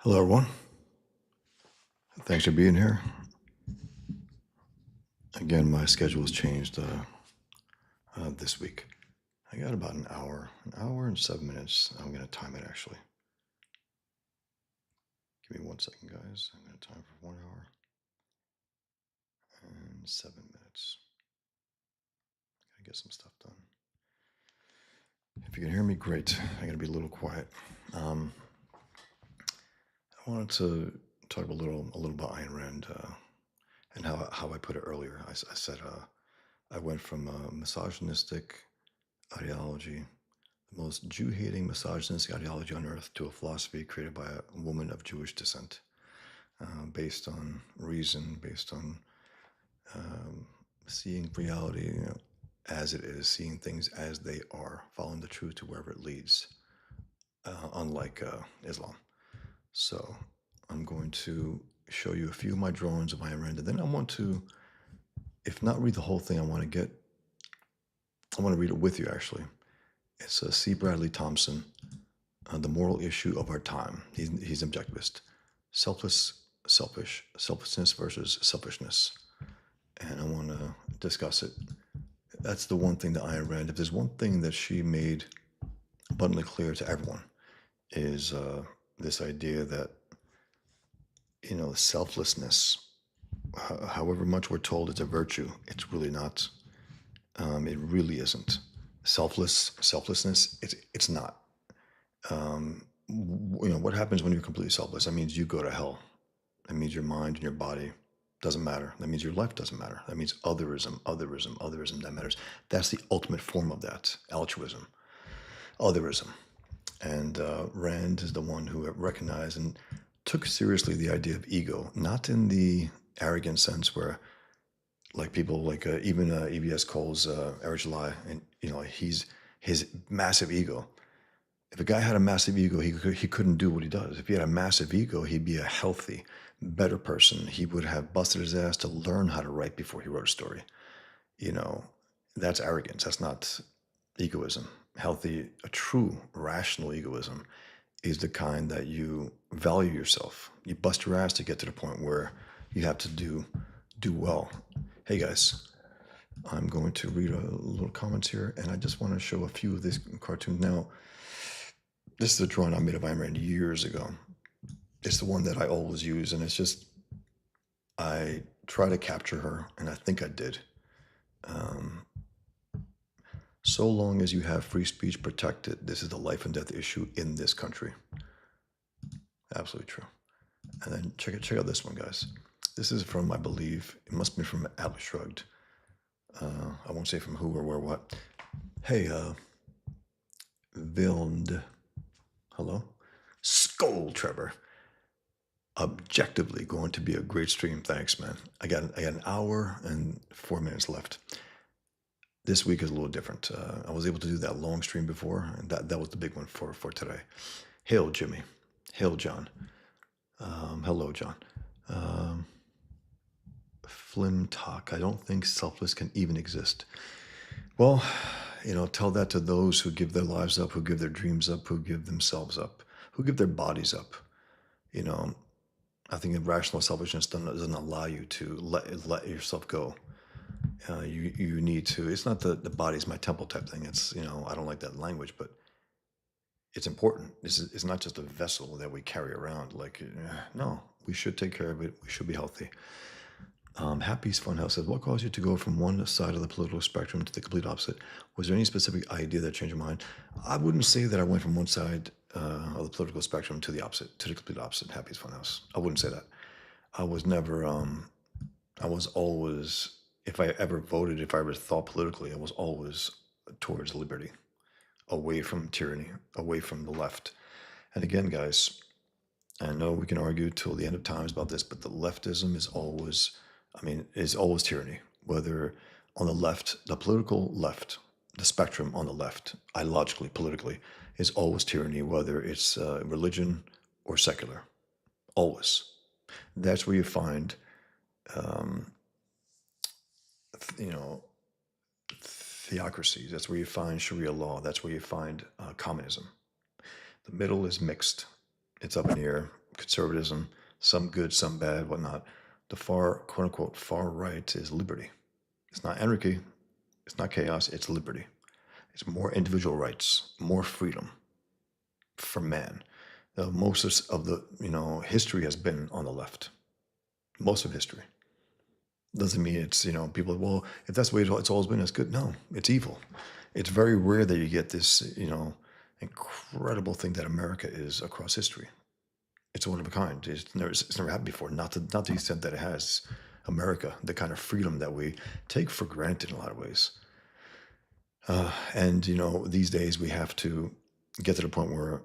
Hello, everyone. Thanks for being here. Again, my schedule has changed this week. I got about an hour and 7 minutes. I'm going to time it actually. Give me 1 second, guys. I'm going to time for 1 hour and 7 minutes. Gotta get some stuff done. If you can hear me, great. I got to be a little quiet. Um, I wanted to talk a little about Ayn Rand and how I put it earlier. I said I went from a misogynistic ideology, the most Jew hating, misogynistic ideology on earth, to a philosophy created by a woman of Jewish descent, based on reason, based on um, seeing reality as it is, seeing things as they are, following the truth to wherever it leads, unlike Islam. So I'm going to show you a few of my drawings of Ayn Rand, and then I want to, if not read the whole thing, I want to read it with you actually. It's C. Bradley Thompson, The Moral Issue of Our Time. He's objectivist. Selfless, selfish, selflessness versus selfishness. And I want to discuss it. That's the one thing that Ayn Rand, if there's one thing that she made abundantly clear to everyone, is this idea that, selflessness, however much we're told it's a virtue, it's really not. It really isn't. Selflessness, it's not. What happens when you're completely selfless? That means you go to hell. That means your mind and your body doesn't matter. That means your life doesn't matter. That means otherism that matters. That's the ultimate form of that altruism, otherism. And Rand is the one who recognized and took seriously the idea of ego, not in the arrogant sense where, like people like even EBS calls Eric July, and he's his massive ego. If a guy had a massive ego, he couldn't do what he does. If he had a massive ego, he'd be a healthy, better person. He would have busted his ass to learn how to write before he wrote a story. You know, that's arrogance. That's not egoism. Healthy, a true, rational egoism is the kind that you value yourself. You bust your ass to get to the point where you have to do well. Hey guys, I'm going to read a little comments here, and I just want to show a few of these cartoons now. This is a drawing I made of Ayn Rand years ago. It's the one that I always use, and it's just, I try to capture her, and I think I did. Um, so long as you have free speech protected, this is the life and death issue in this country. Absolutely true. And then check out this one, guys. This is from, I believe, it must be from Atlas Shrugged. I won't say from who or where what. Hey, Vilnd. Hello? Skull, Trevor. Objectively going to be a great stream. Thanks, man. I got an hour and 4 minutes left. This week is a little different. I was able to do that long stream before, and that was the big one for today. Hail, Jimmy. Hail, John. Hello, John. Flintock. I don't think selfless can even exist. Well, tell that to those who give their lives up, who give their dreams up, who give themselves up, who give their bodies up. I think rational selfishness doesn't allow you to let yourself go. You need to. It's not the body's my temple type thing. It's I don't like that language, but it's important. It's not just a vessel that we carry around. Like no, we should take care of it. We should be healthy. Happy's Funhouse says, what caused you to go from one side of the political spectrum to the complete opposite? Was there any specific idea that changed your mind? I wouldn't say that I went from one side of the political spectrum to the opposite, to the complete opposite. Happy's Funhouse. I wouldn't say that. I was never. I was always. If I ever voted, if I ever thought politically, I was always towards liberty, away from tyranny, away from the left. And again, guys, I know we can argue till the end of times about this, but the leftism is always. Is always tyranny, whether on the left, the political left, the spectrum on the left, ideologically, politically, is always tyranny, whether it's religion or secular. Always. That's where you find, theocracies. That's where you find Sharia law. That's where you find communism. The middle is mixed. It's up in the air. conservatism, some good, some bad, whatnot. The far, quote unquote, far right is liberty. It's not anarchy, it's not chaos, it's liberty. It's more individual rights, more freedom for man. Most of the history has been on the left. Most of history doesn't mean it's people. Well, if that's the way it's always been, it's good. No, it's evil. It's very rare that you get this incredible thing that America is across history. It's one of a kind. It's never happened before. Not to the extent that it has. America, the kind of freedom that we take for granted in a lot of ways. And these days we have to get to the point where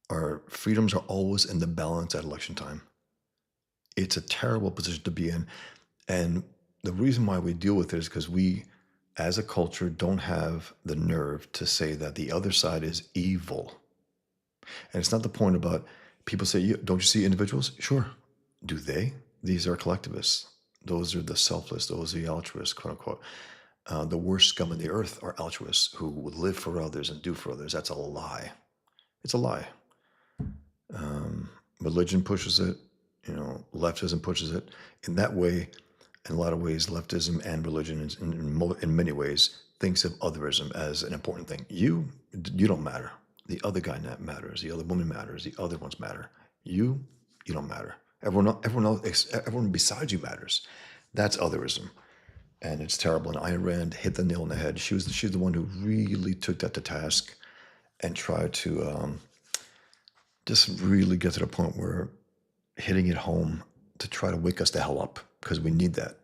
our freedoms are always in the balance at election time. It's a terrible position to be in. And the reason why we deal with it is because we, as a culture, don't have the nerve to say that the other side is evil. And it's not the point about people say, don't you see individuals? Sure. Do they? These are collectivists. Those are the selfless. Those are the altruists, quote unquote. The worst scum on the earth are altruists who would live for others and do for others. That's a lie. It's a lie. Religion pushes it. Leftism pushes it. In that way, in a lot of ways, leftism and religion, in many ways, thinks of otherism as an important thing. You don't matter. The other guy matters. The other woman matters. The other ones matter. You don't matter. Everyone besides you matters. That's otherism, and it's terrible. And Ayn Rand hit the nail on the head. She's the one who really took that to task and tried to just really get to the point where hitting it home to try to wake us the hell up, because we need that.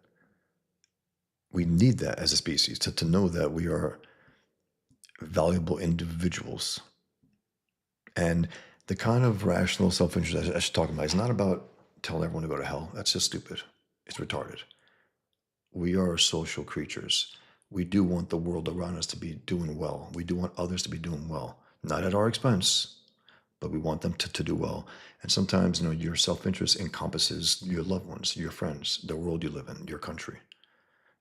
We need that as a species to know that we are valuable individuals. And the kind of rational self-interest I should talk about is not about telling everyone to go to hell. That's just stupid. It's retarded. We are social creatures. We do want the world around us to be doing well. We do want others to be doing well, not at our expense, but we want them to do well. And sometimes, your self-interest encompasses your loved ones, your friends, the world you live in, your country.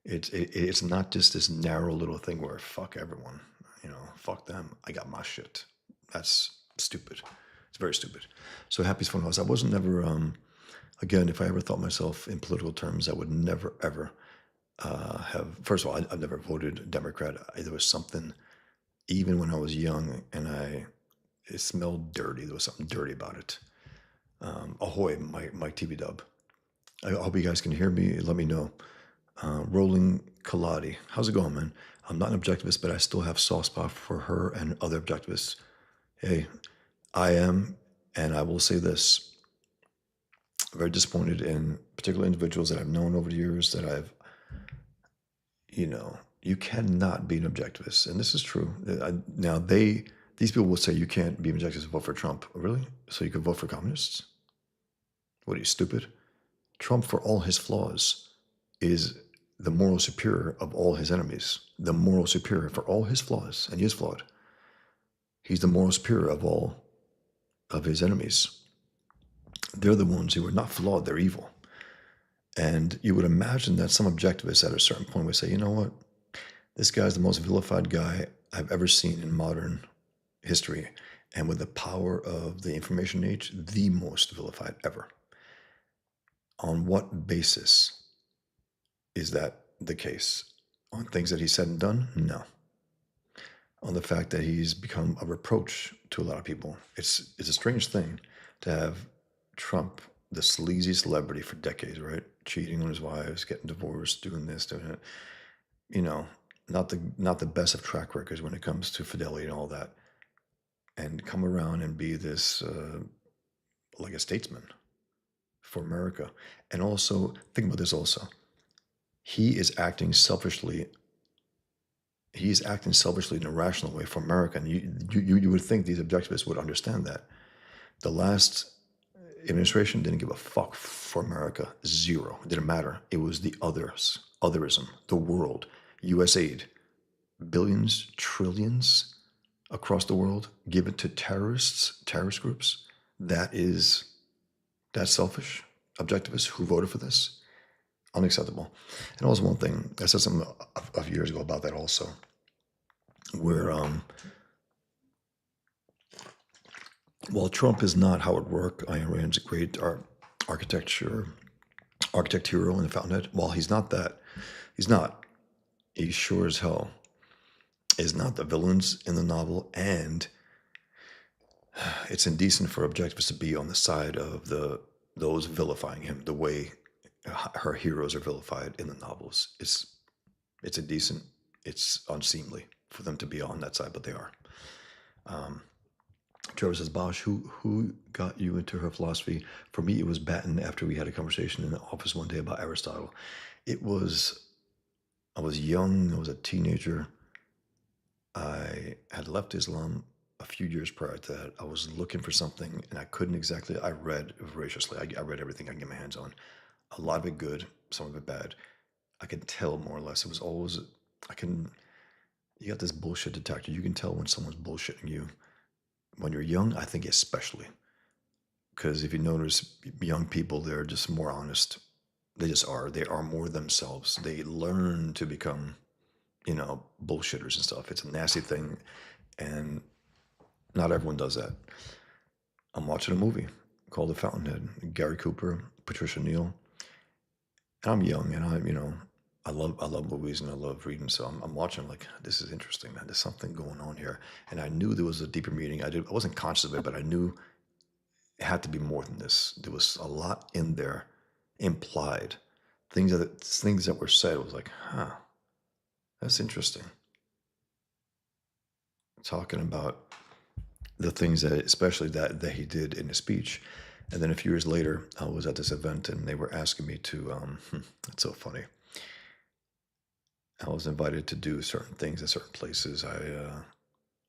It's not just this narrow little thing where fuck everyone, fuck them. I got my shit. That's stupid. It's very stupid. So happy's fun house. I wasn't never, again, if I ever thought myself in political terms, I would never, ever first of all, I've never voted Democrat. There was something, even when I was young and it smelled dirty. There was something dirty about it. Ahoy, my TV dub. I hope you guys can hear me. Let me know. Rolling Kaladi. How's it going, man? I'm not an objectivist, but I still have soft spot for her and other objectivists. Hey, I am, and I will say this. Very disappointed in particular individuals that I've known over the years that you cannot be an objectivist. And this is true. These people will say you can't be an objectivist and vote for Trump. Really? So you could vote for communists? What are you, stupid? Trump, for all his flaws, is the moral superior of all his enemies. The moral superior for all his flaws, and he is flawed. He's the moral superior of all of his enemies. They're the ones who are not flawed, they're evil. And you would imagine that some objectivists at a certain point would say, you know what? This guy's the most vilified guy I've ever seen in modern history. And with the power of the information age, the most vilified ever. On what basis is that the case? On things that he said and done? No. On the fact that he's become a reproach to a lot of people. It's a strange thing to have Trump, the sleazy celebrity for decades, right? Cheating on his wives, getting divorced, doing this, doing it. Not the best of track records when it comes to fidelity and all that. And come around and be this like a statesman for America. And also, think about this also. He is acting selfishly. He is acting selfishly in a rational way for America. And you would think these objectivists would understand that. The last administration didn't give a fuck for America. Zero. It didn't matter. It was the otherism, the world, US aid, billions, trillions across the world, given to terrorist groups. That's selfish. Objectivists who voted for this. Unacceptable. And also one thing, I said something a few years ago about that also, where While Trump is not Howard Rourke, Ayn Rand's great architecture, architect hero in the Fountainhead. While he's not that, he's not. He sure as hell is not the villains in the novel, and it's indecent for objectives to be on the side of those vilifying him the way her heroes are vilified in the novels. It's indecent. It's unseemly for them to be on that side, but they are. Um, Trevor says, Bosch, who got you into her philosophy? For me, it was Batten after we had a conversation in the office one day about Aristotle. It was, I was young, I was a teenager. I had left Islam a few years prior to that. I was looking for something and I couldn't exactly, I read voraciously. I read everything I could get my hands on. A lot of it good, some of it bad. I could tell more or less. It was always, I can, you got this bullshit detector. You can tell when someone's bullshitting you. When you're young, I think especially. Because if you notice, young people, they're just more honest. They just are. They are more themselves. They learn to become, bullshitters and stuff. It's a nasty thing. And not everyone does that. I'm watching a movie called The Fountainhead. Gary Cooper, Patricia Neal. And I'm young and I love movies and I love reading. So I'm watching like, this is interesting, man. There's something going on here. And I knew there was a deeper meaning. I wasn't conscious of it, but I knew it had to be more than this. There was a lot in there implied. Things that were said was like, huh, that's interesting. Talking about the things that, especially that he did in his speech. And then a few years later, I was at this event and they were asking me to, it's so funny. I was invited to do certain things at certain places. I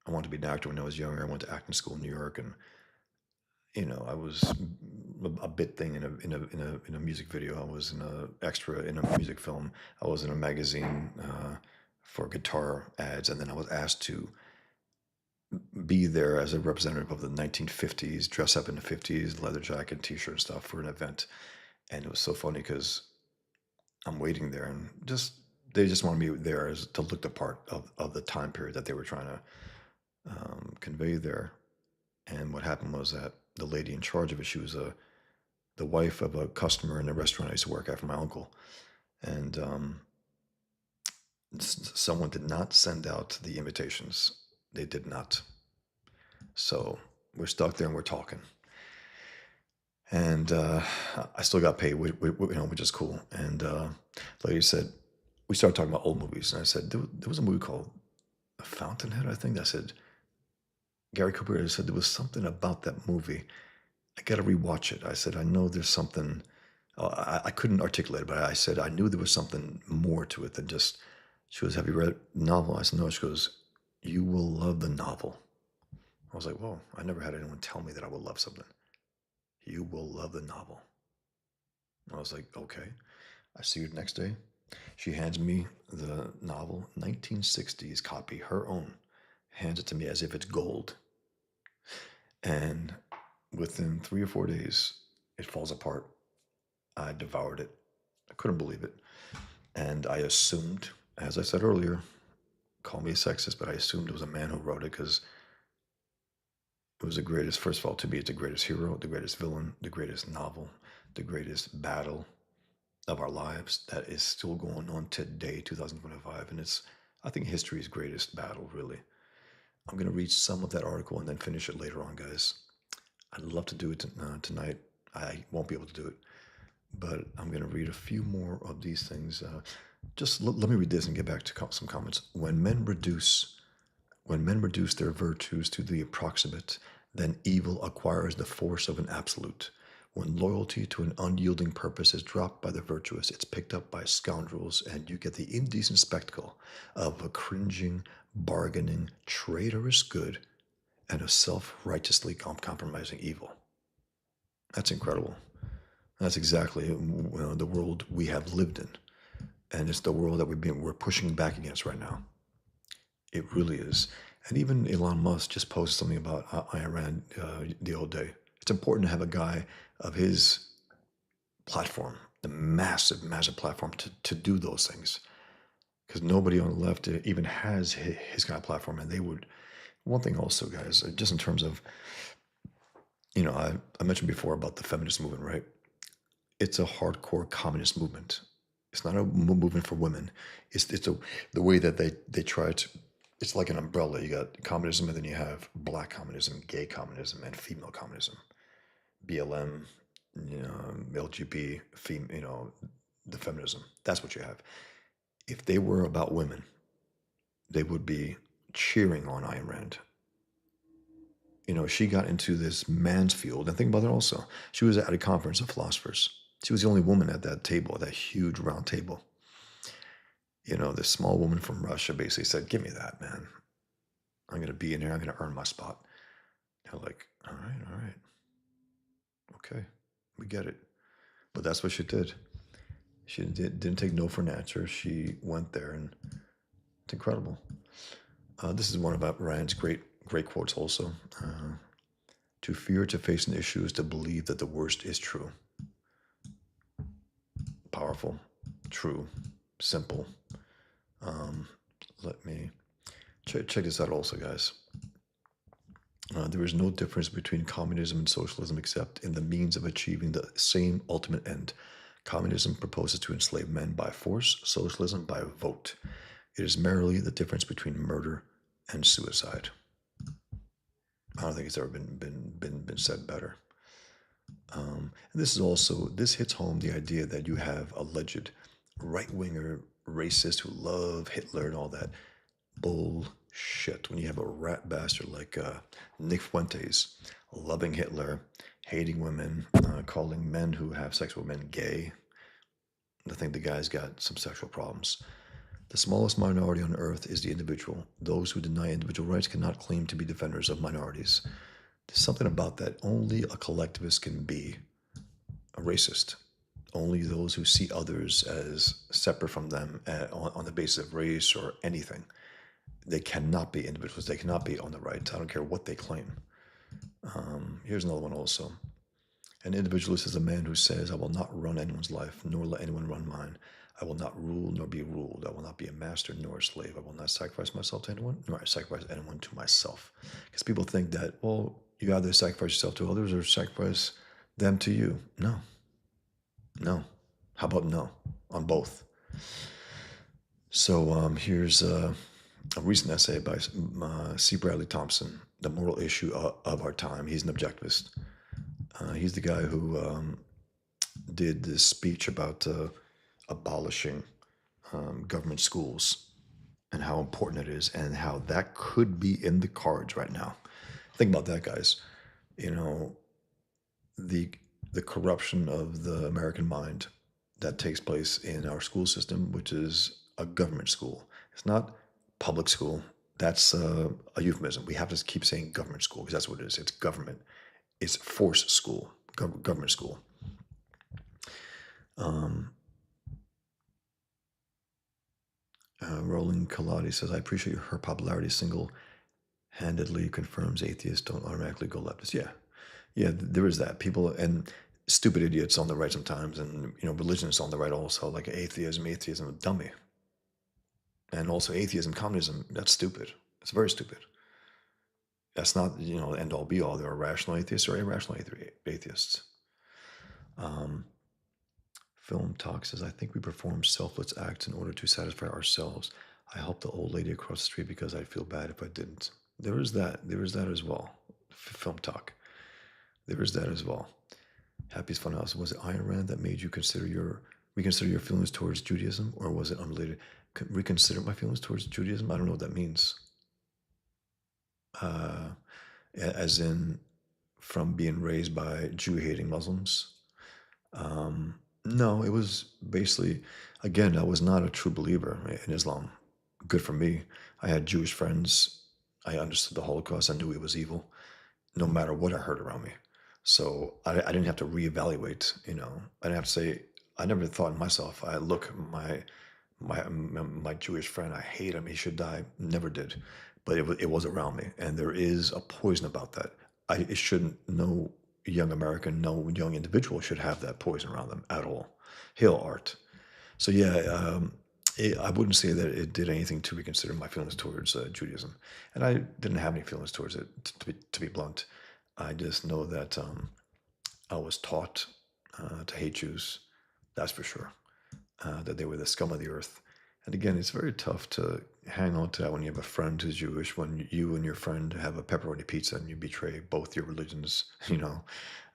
wanted to be an actor when I was younger. I went to acting school in New York, and I was a bit thing in a music video. I was in a extra in a music film. I was in a magazine for guitar ads, and then I was asked to be there as a representative of the 1950s, dress up in the 50s, leather jacket, t-shirt, and stuff for an event. And it was so funny because I'm waiting there, and they just wanted me there as to look the part of the time period that they were trying to convey there. And what happened was that the lady in charge of it, she was the wife of a customer in a restaurant I used to work at for my uncle, and someone did not send out the invitations. They did not. So we're stuck there and we're talking, and I still got paid, which is cool. And the lady said, we started talking about old movies, and I said there was a movie called Fountainhead, I think. I said, Gary Cooper said there was something about that movie. I got to rewatch it. I said, I know there's something. I couldn't articulate it, but I said I knew there was something more to it than just. She goes, have you read the novel? I said, no. She goes, you will love the novel. I was like, whoa, I never had anyone tell me that I would love something. You will love the novel. I was like, okay. I see her the next day. She hands me the novel, 1960s copy, her own, hands it to me as if it's gold. And within 3 or 4 days, it falls apart. I devoured it. I couldn't believe it. And I assumed, as I said earlier, call me a sexist, but I assumed it was a man who wrote it because it was the greatest. First of all, to me, it's the greatest hero, the greatest villain, the greatest novel, the greatest battle of our lives that is still going on today, 2025. And it's, I think, history's greatest battle, really. I'm going to read some of that article and then finish it later on, guys. I'd love to do it tonight. I won't be able to do it, but I'm going to read a few more of these things. Just let me read this and get back to some comments. When men reduce their virtues to the approximate, then evil acquires the force of an absolute. When loyalty to an unyielding purpose is dropped by the virtuous, it's picked up by scoundrels, and you get the indecent spectacle of a cringing, bargaining, traitorous good and a self-righteously compromising evil. That's incredible. That's exactly the world we have lived in, and it's the world that we're pushing back against right now. It really is. And even Elon Musk just posted something about Ayn Rand the other day. It's important to have a guy of his platform, the massive, massive platform, to do those things. Because nobody on the left even has his kind of platform. And they would, one thing also, guys, just in terms of I mentioned before about the feminist movement, right? It's a hardcore communist movement. It's not a movement for women. It's the way that they try to. It's like an umbrella. You got communism, and then you have black communism, gay communism, and female communism. BLM, LGB, the feminism. That's what you have. If they were about women, they would be cheering on Ayn Rand. She got into this man's field. And think about it also. She was at a conference of philosophers. She was the only woman at that table, that huge round table. This small woman from Russia basically said, "Give me that, man. I'm going to be in here. I'm going to earn my spot." They're like, all right, okay, we get it. But that's what she did. She didn't take no for an answer. She went there, and it's incredible. This is one of Rand's great quotes also. To fear to face an issue is to believe that the worst is true. Powerful, true, simple. Let me check this out also, guys. There is no difference between communism and socialism except in the means of achieving the same ultimate end. Communism proposes to enslave men by force, socialism by vote. It is merely the difference between murder and suicide. I don't think it's ever been said better. And this hits home the idea that you have alleged right winger racists who love Hitler and all that bullshit. When you have a rat bastard like Nick Fuentes loving Hitler, hating women, calling men who have sex with men gay, I think the guy's got some sexual problems. The smallest minority on earth is the individual. Those who deny individual rights cannot claim to be defenders of minorities. There's something about that. Only a collectivist can be a racist. Only those who see others as separate from them on the basis of race or anything. They cannot be individuals. They cannot be on the right. I don't care what they claim. Here's another one also. An individualist is a man who says, "I will not run anyone's life, nor let anyone run mine. I will not rule nor be ruled. I will not be a master nor a slave. I will not sacrifice myself to anyone, nor I sacrifice anyone to myself." Because people think that, well, you either sacrifice yourself to others or sacrifice them to you. No, no. How about no on both? So here's a recent essay by C. Bradley Thompson, "The Moral Issue of Our Time." He's an objectivist. He's the guy who did this speech about abolishing government schools and how important it is and how that could be in the cards right now. Think about that, guys. You know, the the corruption of the American mind that takes place in our school system, which is a government school. It's not public school. That's a euphemism. We have to keep saying government school because that's what it is. It's government. It's force school, government school. Um, Roland Kaladi says, "I appreciate her popularity single-handedly confirms atheists don't automatically go leftist." Yeah, yeah, there is that. People and stupid idiots on the right sometimes, and religionists on the right also, like atheism, dummy. And also atheism, communism, that's stupid. It's very stupid. That's not, the end all be all. There are rational atheists or irrational atheists. Um, Film Talk says, "I think we perform selfless acts in order to satisfy ourselves. I helped the old lady across the street because I'd feel bad if I didn't." There is that. There is that as well. Film Talk. There is that as well. Happy's Funhouse. Was it Ayn Rand that made you reconsider your feelings towards Judaism, or was it unrelated? Reconsider my feelings towards Judaism? I don't know what that means. As in from being raised by Jew-hating Muslims. No, it was basically, again, I was not a true believer in Islam. Good for me. I had Jewish friends. I understood the Holocaust. I knew it was evil, no matter what I heard around me. So I didn't have to reevaluate. I didn't have to say. I never thought in myself. I look my Jewish friend. I hate him. He should die. Never did, but it was around me, and there is a poison about that. It shouldn't. No young American, no young individual should have that poison around them at all. Hail art. So yeah, I wouldn't say that it did anything to reconsider my feelings towards Judaism, and I didn't have any feelings towards it. To be blunt, I just know that I was taught to hate Jews. That's for sure. That they were the scum of the earth. And again, it's very tough to hang on to that when you have a friend who's Jewish, when you and your friend have a pepperoni pizza and you betray both your religions,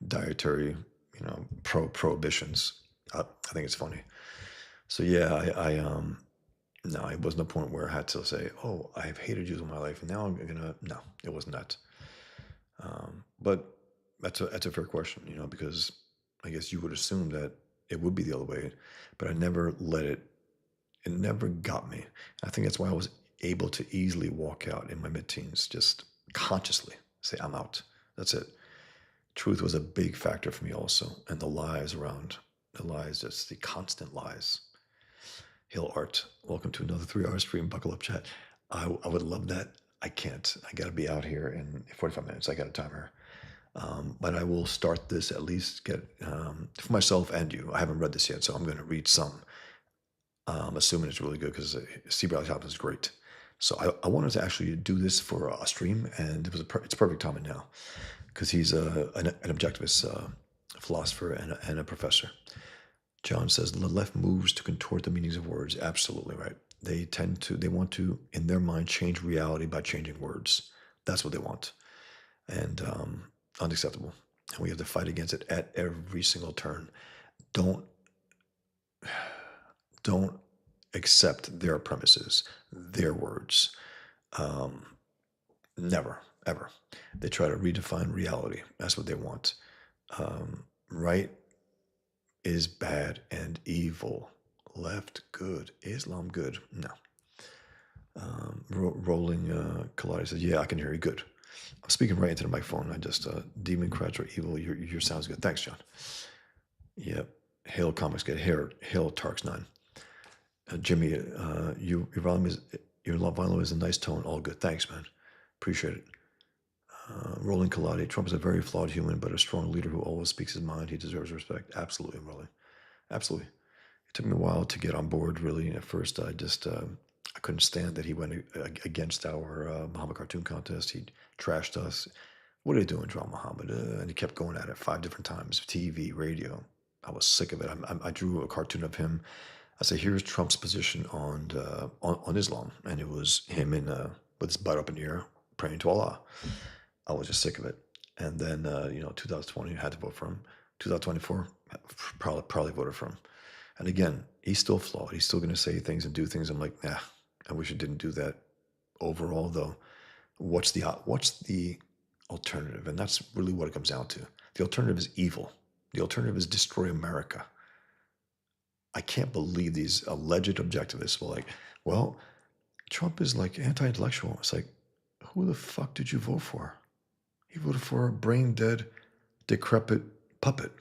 dietary, prohibitions. I think it's funny. So yeah, no, it wasn't a point where I had to say, oh, I've hated Jews all my life, and now I'm gonna. No, it wasn't that. But that's a fair question, because I guess you would assume that it would be the other way, but I never let it. It never got me. I think that's why I was able to easily walk out in my mid-teens, just consciously say, I'm out. That's it. Truth was a big factor for me also, and the lies around the lies, just the constant lies. Hill Art, welcome to another 3 hour stream. Buckle up, chat. I would love that. I can't. I got to be out here in 45 minutes. I got a timer. But I will start this at least get for myself and you. I haven't read this yet, so I'm going to read some. Assuming it's really good because C. Bradley Hopkins is great. So I wanted to actually do this for a stream, and it's perfect timing now because he's an objectivist philosopher and a professor. John says the left moves to contort the meanings of words. Absolutely right. They want to, in their mind, change reality by changing words. That's what they want. And unacceptable. And we have to fight against it at every single turn. Don't don't accept their premises, their words. Never, ever. They try to redefine reality. That's what they want. Right is bad and evil. Left good. Islam good. No. Rolling Kaladi says, yeah, I can hear you good. I'm speaking right into the microphone. I just, demon crutch or evil, your sounds good. Thanks, John. Yep. Hail Comics good. Hail Tarks 9. Jimmy, your volume is a nice tone. All good. Thanks, man. Appreciate it. Rolling Kaladi. Trump is a very flawed human, but a strong leader who always speaks his mind. He deserves respect. Absolutely, Rolling. Absolutely. It took me a while to get on board, really. At first, I couldn't stand that he went against our Muhammad cartoon contest. He trashed us. What are you doing, Draw Muhammad? And he kept going at it 5 different times, TV, radio. I was sick of it. I drew a cartoon of him. I said, here's Trump's position on Islam. And it was him with his butt up in the air, praying to Allah. I was just sick of it. And then, 2020, I had to vote for him. 2024, probably voted for him. And again, he's still flawed. He's still going to say things and do things. I'm like, nah, I wish I didn't do that. Overall, though, what's the alternative? And that's really what it comes down to. The alternative is evil. The alternative is destroy America. I can't believe these alleged objectivists were like, well, Trump is like anti-intellectual. It's like, who the fuck did you vote for? You voted for a brain-dead, decrepit puppet.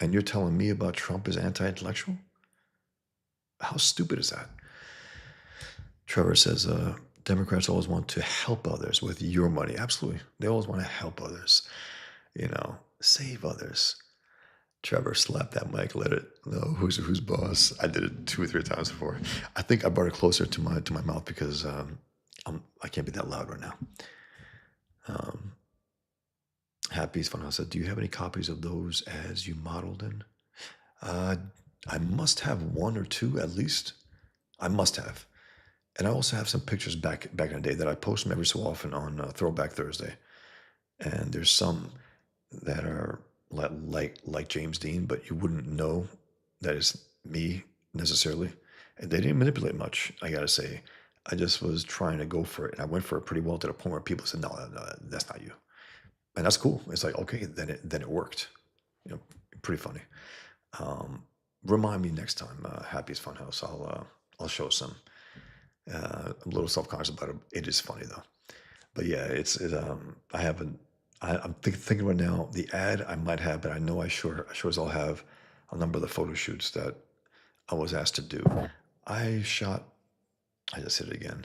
And you're telling me about Trump is anti-intellectual? How stupid is that? Trevor says, Democrats always want to help others with your money. Absolutely. They always want to help others, save others. Trevor slapped that mic, let it know who's boss. I did it 2 or 3 times before. I think I brought it closer to my mouth because I can't be that loud right now. Happy's Funhouse said, do you have any copies of those ads you modeled in? I must have 1 or 2 at least. I must have. And I also have some pictures back in the day that I post them every so often on Throwback Thursday. And there's some that are like James Dean, but you wouldn't know that is me necessarily. And they didn't manipulate much, I gotta say. I just was trying to go for it. And I went for it pretty well to the point where people said, no, that's not you. And that's cool. It's like, okay, then it worked. Pretty funny. Remind me next time, Happy's Funhouse. I'll show some. I'm a little self-conscious about it. It is funny though. But yeah, I'm thinking right now, the ad I might have, but I know I sure as I'll have a number of the photo shoots that I was asked to do. I just hit it again.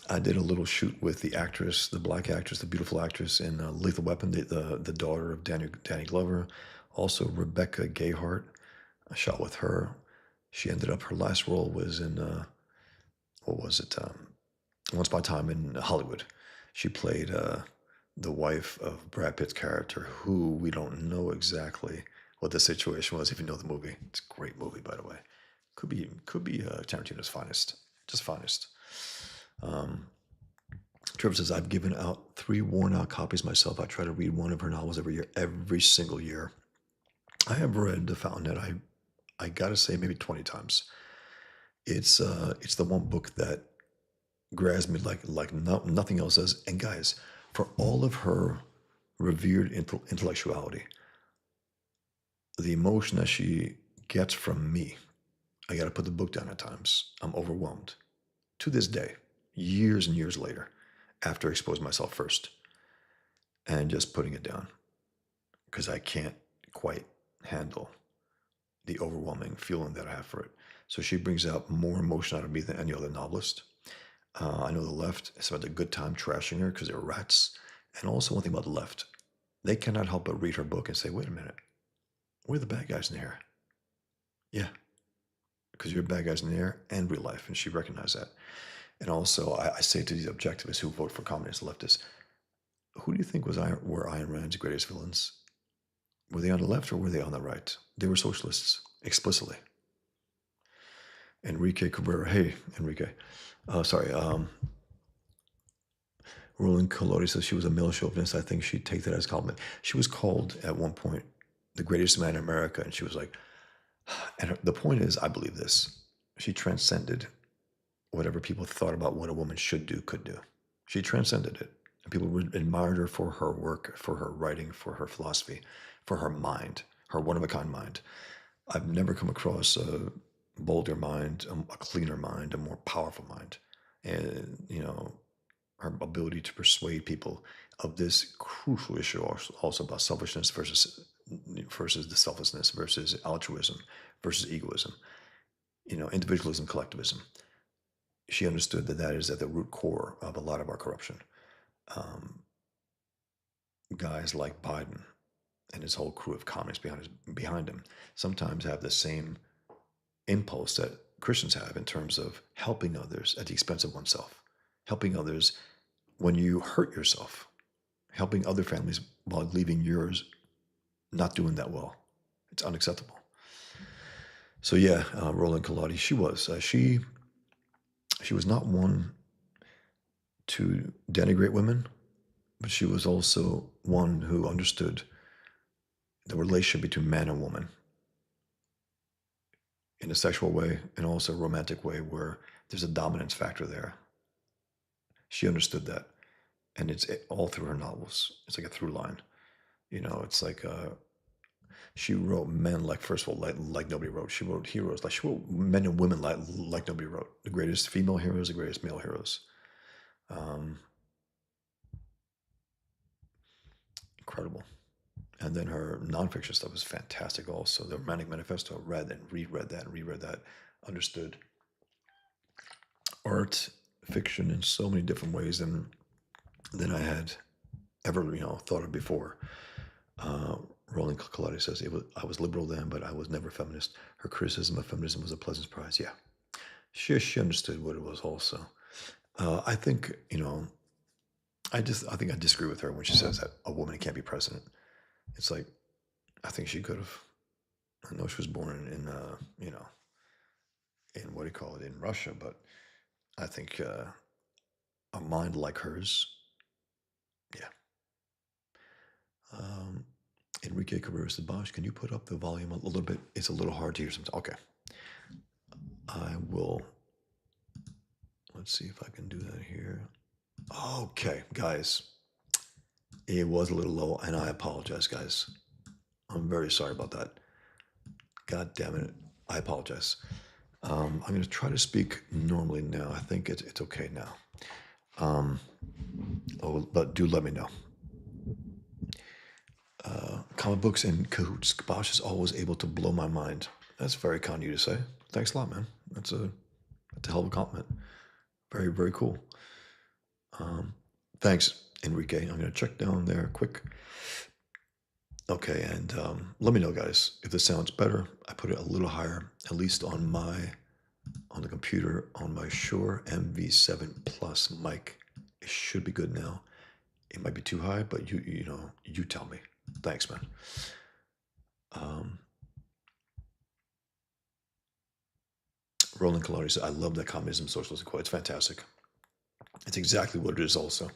I did a little shoot with the actress, the black actress, the beautiful actress in Lethal Weapon, the daughter of Danny Glover. Also Rebecca Gayheart. I shot with her. She ended up, her last role was in, what was it? Once Upon a Time in Hollywood. She played the wife of Brad Pitt's character, who we don't know exactly what the situation was. If you know the movie, it's a great movie, by the way. Could be Tarantino's finest, just finest. Um, Trevor says, I've given out 3 worn out copies myself. I try to read one of her novels every year, every single year. I have read The Fountainhead. I gotta say, maybe 20 times. It's the one book that grabs me like nothing else does. And guys, for all of her revered intellectuality, the emotion that she gets from me, I got to put the book down at times. I'm overwhelmed to this day, years and years later, after exposing myself first and just putting it down because I can't quite handle the overwhelming feeling that I have for it. So she brings out more emotion out of me than any other novelist. I know the left has spent a good time trashing her because they're rats. And also, one thing about the left, they cannot help but read her book and say, wait a minute, we're the bad guys in here. Yeah, because you're bad guys in the air and real life. And she recognized that. And also, I say to these objectivists who vote for communist leftists, who do you think were Ayn Rand's greatest villains? Were they on the left or were they on the right? They were socialists, explicitly. Enrique Cabrera, hey, Enrique. Sorry, Roland Colodi says she was a male chauvinist. I think she'd take that as a compliment. She was called at one point the greatest man in America, and she was like, and the point is, I believe this. She transcended whatever people thought about what a woman should do, could do. She transcended it. And people admired her for her work, for her writing, for her philosophy, for her mind, her one of a kind mind. I've never come across a bolder mind, a cleaner mind, a more powerful mind. And, her ability to persuade people of this crucial issue also about selfishness versus the selflessness versus altruism versus egoism, individualism, collectivism. She understood that that is at the root core of a lot of our corruption. Um, Guys like Biden and his whole crew of communists behind him sometimes have the same impulse that Christians have in terms of helping others at the expense of oneself, helping others when you hurt yourself, helping other families while leaving yours not doing that well. It's unacceptable. So yeah, Roland Colati, she was not one to denigrate women, but she was also one who understood the relationship between man and woman in a sexual way and also a romantic way where there's a dominance factor there. She understood that, and it's all through her novels. It's like a through line. It's like she wrote men like, first of all, like nobody wrote. She wrote heroes like she wrote men and women like nobody wrote. The greatest female heroes, the greatest male heroes. Incredible. And then her nonfiction stuff was fantastic also. The Romantic Manifesto, I read and reread that and reread that, understood art, fiction in so many different ways than I had ever, thought of before. Roland Colati says, I was liberal then, but I was never feminist. Her criticism of feminism was a pleasant surprise. Yeah. She understood what it was also. I think, I think I disagree with her when she says that a woman can't be president. It's like, I think she could have. I know she was born in what do you call it, in Russia, but I think a mind like hers, yeah. Um, Enrique Cabrera said, Bosch, can you put up the volume a little bit? It's a little hard to hear sometimes. Okay. I will. Let's see if I can do that here. Okay, guys. It was a little low, and I apologize, guys. I'm very sorry about that. God damn it. I apologize. I'm going to try to speak normally now. I think it's okay now. But do let me know. Comic books and cahoots. Bosch is always able to blow my mind. That's very kind of you to say. Thanks a lot, man. That's a hell of a compliment. Very, very cool. Thanks, Enrique. I'm going to check down there quick. Okay, and let me know, guys, if this sounds better. I put it a little higher, at least on the computer, on my Shure MV7 Plus mic. It should be good now. It might be too high, but you tell me. Thanks, man. Um, Roland Colari said, I love that communism socialism quote. It's fantastic. It's exactly what it is also.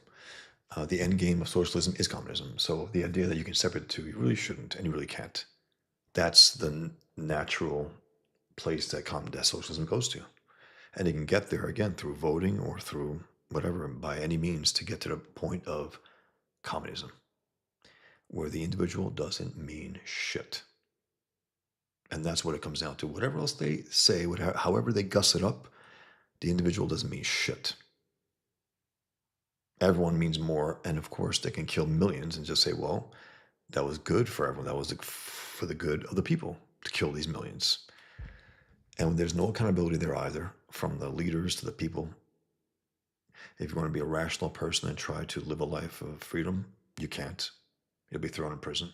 The end game of socialism is communism. So the idea that you can separate the two, you really shouldn't, and you really can't. That's the natural place that socialism goes to. And it can get there again through voting or through whatever, by any means, to get to the point of communism, where the individual doesn't mean shit. And that's what it comes down to. Whatever else they say, however they guss it up, the individual doesn't mean shit. Everyone means more. And of course, they can kill millions and just say, well, that was good for everyone. That was for the good of the people to kill these millions. And there's no accountability there either, from the leaders to the people. If you want to be a rational person and try to live a life of freedom, you can't. You'll be thrown in prison.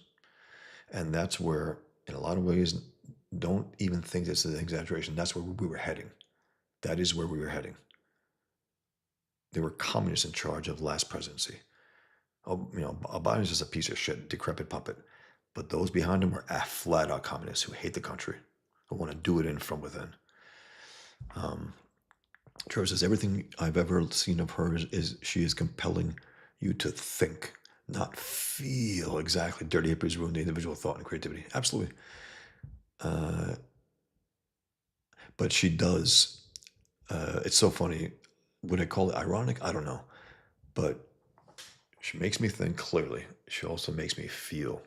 And that's where, in a lot of ways, don't even think this is an exaggeration. That's where we were heading. That is where we were heading. There were communists in charge of the last presidency. Oh, Biden's just a piece of shit, decrepit puppet. But those behind him were flat out communists who hate the country, who want to do it in from within. Trevor says, everything I've ever seen of her is she is compelling you to think, not feel. Exactly. Dirty hippies ruin the individual thought and creativity. Absolutely. But she does. It's so funny. Would I call it ironic? I don't know. But she makes me think clearly. She also makes me feel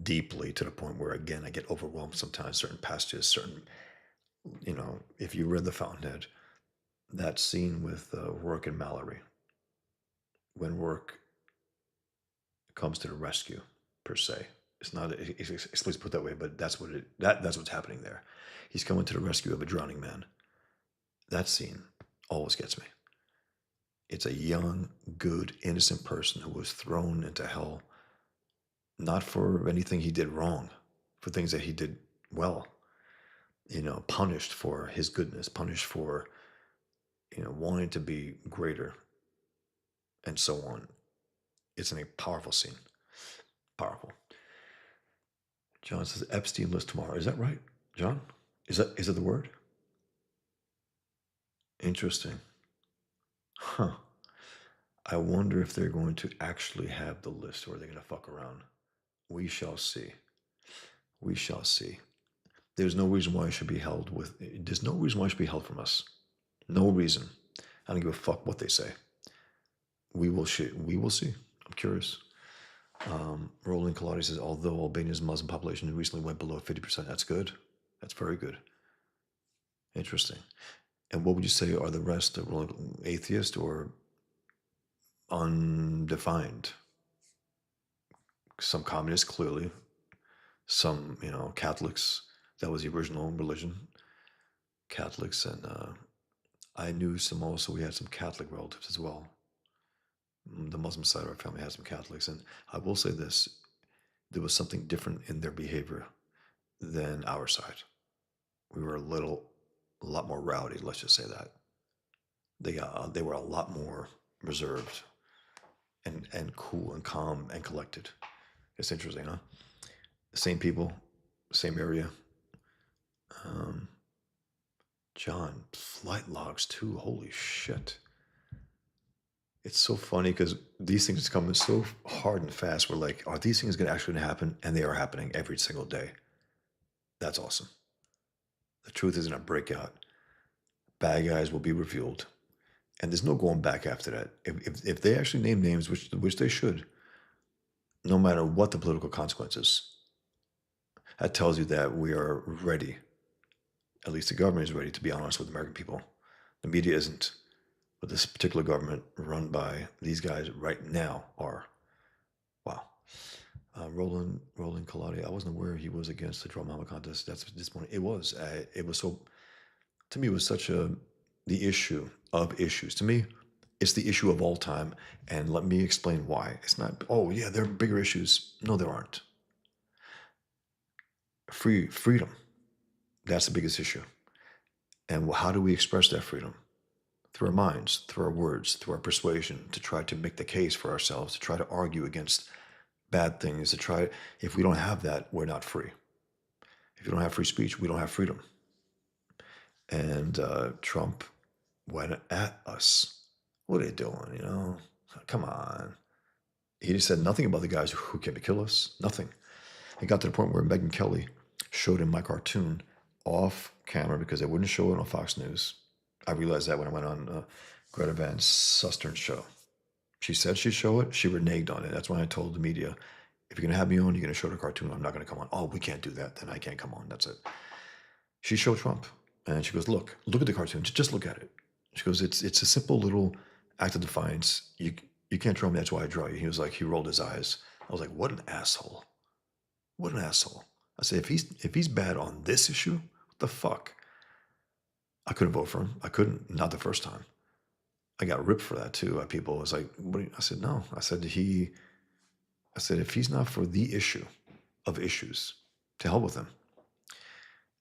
deeply, to the point where, again, I get overwhelmed sometimes. Certain passages, if you read The Fountainhead, that scene with Rourke and Mallory, when Rourke comes to the rescue, per se. It's not explicitly put that way, but that's what's happening there. He's coming to the rescue of a drowning man. That scene always gets me. It's a young, good, innocent person who was thrown into hell, not for anything he did wrong, for things that he did well. Punished for his goodness, punished for wanting to be greater, and so on. It's a powerful scene. Powerful. John says Epstein list tomorrow. Is that right, John? Is it the word? Interesting. Huh. I wonder if they're going to actually have the list, or are they going to fuck around? We shall see. We shall see. There's no reason why it should be held with. There's no reason why it should be held from us. No reason. I don't give a fuck what they say. We will see. We will see. I'm curious. Roland Colati says, although Albania's Muslim population recently went below 50%, that's good. That's very good. Interesting. And what would you say are the rest of atheist or undefined? Some communists, clearly. Some, Catholics. That was the original religion. Catholics, and I knew some also. We had some Catholic relatives as well. The Muslim side of our family had some Catholics, and I will say this: there was something different in their behavior than our side. We were a lot more rowdy. Let's just say that they were a lot more reserved and cool and calm and collected. It's interesting, huh? Same people, same area. John, flight logs too. Holy shit. It's so funny because these things come so hard and fast. We're like, are these things going to actually happen? And they are happening every single day. That's awesome. The truth is going to break out. Bad guys will be revealed. And there's no going back after that. If they actually name names, which they should, no matter what the political consequences, that tells you that we are ready. At least the government is ready, to be honest with the American people. The media isn't. But this particular government run by these guys right now are. Wow. Roland Colati, I wasn't aware he was against the drama contest. That's disappointing. It was. So, to me, it was the issue of issues. To me, it's the issue of all time. And let me explain why. It's not, oh, yeah, there are bigger issues. No, there aren't. Freedom. That's the biggest issue. And how do we express that freedom? through our minds, through our words, through our persuasion, to try to make the case for ourselves, to try to argue against bad things, to try. If we don't have that, we're not free. If you don't have free speech, we don't have freedom. And Trump went at us. What are they doing? Come on. He just said nothing about the guys who came to kill us. Nothing. It got to the point where Megyn Kelly showed him my cartoon off camera because they wouldn't show it on Fox News. I realized that when I went on Greta Van Sustern's show. She said she'd show it. She reneged on it. That's when I told the media, if you're going to have me on, you're going to show the cartoon. I'm not going to come on. Oh, we can't do that. Then I can't come on. That's it. She showed Trump. And she goes, look at the cartoon. Just look at it. She goes, it's a simple little act of defiance. You can't draw me. That's why I draw you. He was like, he rolled his eyes. I was like, what an asshole. What an asshole. I said, if he's bad on this issue, what the fuck? I couldn't vote for him. I couldn't, not the first time. I got ripped for that too. People was like, I said, no. I said, if he's not for the issue of issues, to hell with him.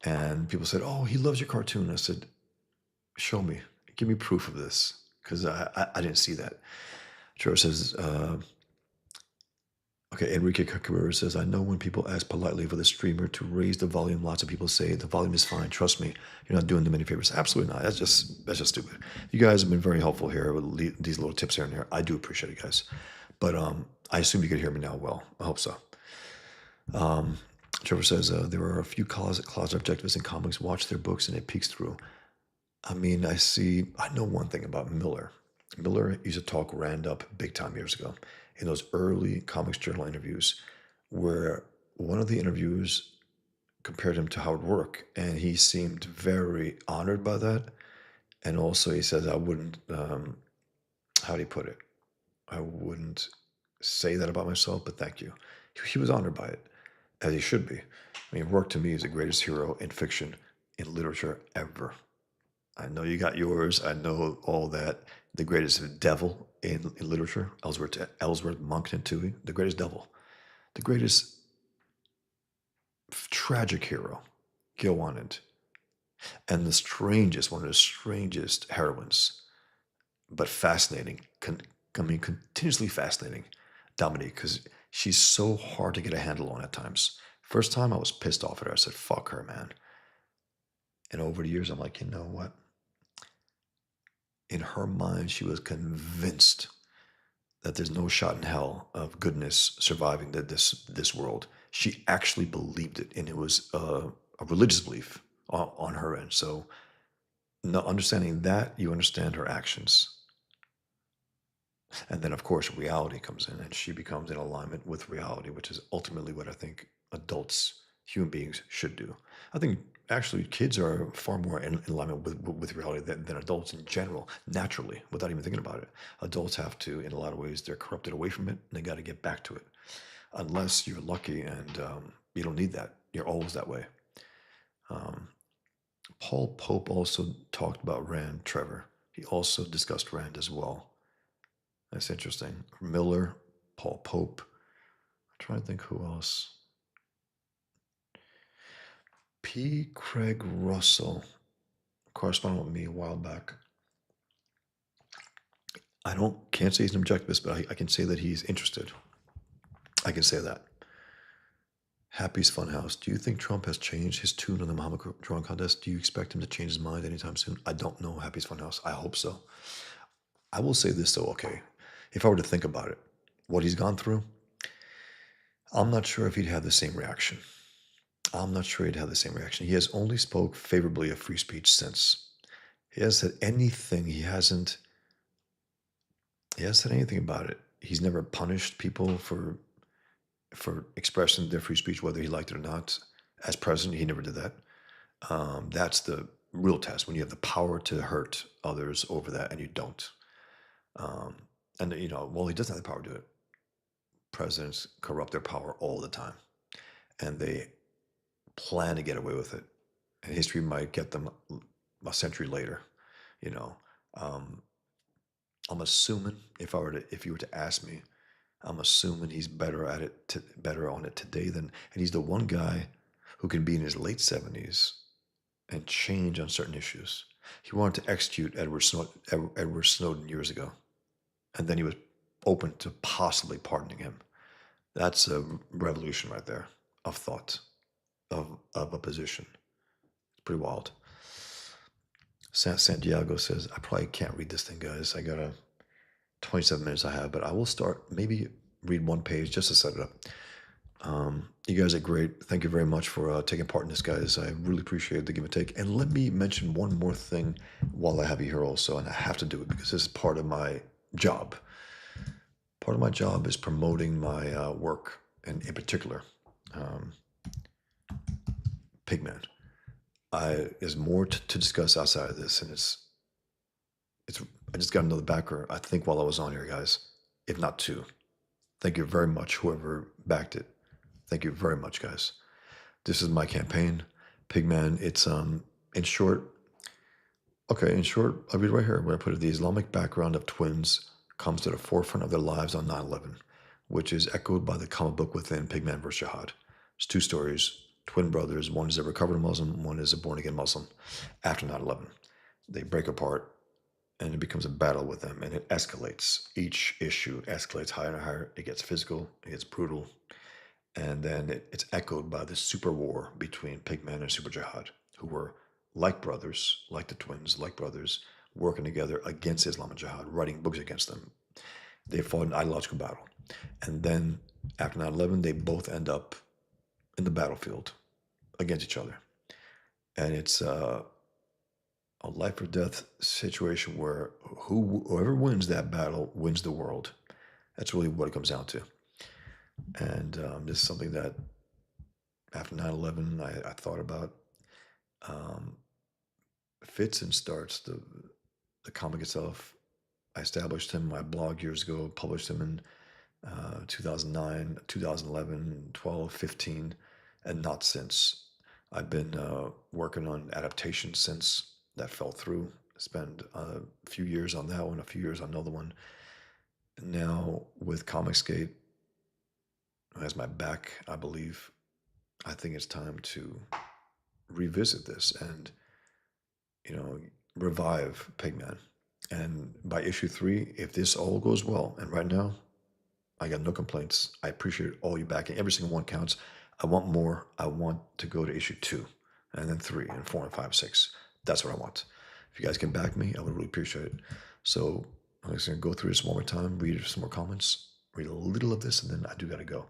And people said, oh, he loves your cartoon. I said, show me. Give me proof of this. Because I didn't see that. Trevor says, okay, Enrique Carrera says, I know when people ask politely for the streamer to raise the volume, lots of people say the volume is fine. Trust me, you're not doing them any favors. Absolutely not. That's just stupid. You guys have been very helpful here with these little tips here and there. I do appreciate it, guys. But I assume you could hear me now well. I hope so. Trevor says, there are a few closet objectivists in comics. Watch their books and it peeks through. I mean, I know one thing about Miller. Miller used to talk Rand up big time years ago in those early Comics Journal interviews, where one of the interviewers compared him to Howard Rourke, and he seemed very honored by that. And also, he says, I wouldn't, how do you put it? I wouldn't say that about myself, but thank you. He was honored by it, as he should be. I mean, Rourke to me is the greatest hero in fiction, in literature ever. I know you got yours. I know all that. The greatest devil in literature, Ellsworth Monckton Toohey, the greatest devil. The greatest tragic hero, Gil Wanted. And the strangest, one of the strangest heroines, but fascinating. Continuously fascinating, Dominique, because she's so hard to get a handle on at times. First time I was pissed off at her. I said, fuck her, man. And over the years, I'm like, you know what? In her mind, she was convinced that there's no shot in hell of goodness surviving this world. She actually believed it, and it was a religious belief on her end. So, understanding that, you understand her actions. And then, of course, reality comes in, and she becomes in alignment with reality, which is ultimately what I think adults, human beings, should do. I think actually kids are far more in alignment with reality than adults in general, naturally, without even thinking about it. Adults have to, in a lot of ways, they're corrupted away from it, and they got to get back to it. Unless you're lucky and you don't need that. You're always that way. Paul Pope also talked about Rand, Trevor. He also discussed Rand as well. That's interesting. Miller, Paul Pope. I'm trying to think who else. P. Craig Russell corresponded with me a while back. Can't say he's an objectivist, but I can say that he's interested. I can say that. Happy's Funhouse. Do you think Trump has changed his tune on the Muhammad drawing contest? Do you expect him to change his mind anytime soon? I don't know, Happy's Funhouse. I hope so. I will say this though, okay. If I were to think about it, what he's gone through, I'm not sure if he'd have the same reaction. I'm not sure he'd have the same reaction. He has only spoke favorably of free speech since. He hasn't said anything. He hasn't said anything about it. He's never punished people for expressing their free speech, whether he liked it or not. As president, he never did that. That's the real test, when you have the power to hurt others over that and you don't. And he doesn't have the power to do it. Presidents corrupt their power all the time, and they plan to get away with it. And history might get them a century later. I'm assuming if you were to ask me, I'm assuming he's better on it today and he's the one guy who can be in his late 70s and change on certain issues. He wanted to execute Edward Snowden years ago, and then he was open to possibly pardoning him. That's a revolution right there of thought, of a position. It's pretty wild. Santiago says, I probably can't read this thing, guys. I got 27 minutes I have, but I will start, maybe read one page just to set it up. You guys are great. Thank you very much for taking part in this, guys. I really appreciate the give and take. And let me mention one more thing while I have you here also, and I have to do it because this is part of my job. Part of my job is promoting my work, and in particular, um, Pigman. There's more to discuss outside of this, and it's. I just got another backer, I think, while I was on here, guys, if not two. Thank you very much, whoever backed it. Thank you very much, guys. This is my campaign, Pigman. It's in short. Okay, in short, I'll read right here where I put it. The Islamic background of twins comes to the forefront of their lives on 9/11, which is echoed by the comic book within Pigman vs. Jihad. It's two stories, twin brothers. One is a recovered Muslim, one is a born again Muslim. After 9/11, they break apart, and it becomes a battle with them, and it escalates. Each issue escalates higher and higher. It gets physical, it gets brutal, and then it's echoed by the super war between Pigman and Super Jihad, who were like brothers, like the twins, like brothers, working together against Islamic Jihad, writing books against them. They fought an ideological battle. And then after 9/11, they both end up in the battlefield against each other. And it's a life or death situation where whoever wins that battle wins the world. That's really what it comes down to. And this is something that after 9/11, I thought about. Um, Fits and Starts, the comic itself. I established him, my blog years ago, published him in 2009, 2011, 12, 15, and not since. I've been working on adaptations since that fell through. Spent a few years on that one, a few years on another one. Now with Comicsgate as my back, I believe, I think it's time to revisit this and, revive Pigman. And by issue 3, if this all goes well, and right now I got no complaints. I appreciate all you backing. Every single one counts. I want more. I want to go to issue 2, and then 3, and 4, and 5, 6. That's what I want. If you guys can back me, I would really appreciate it. So I'm just going to go through this one more time, read some more comments, read a little of this, and then I do got to go.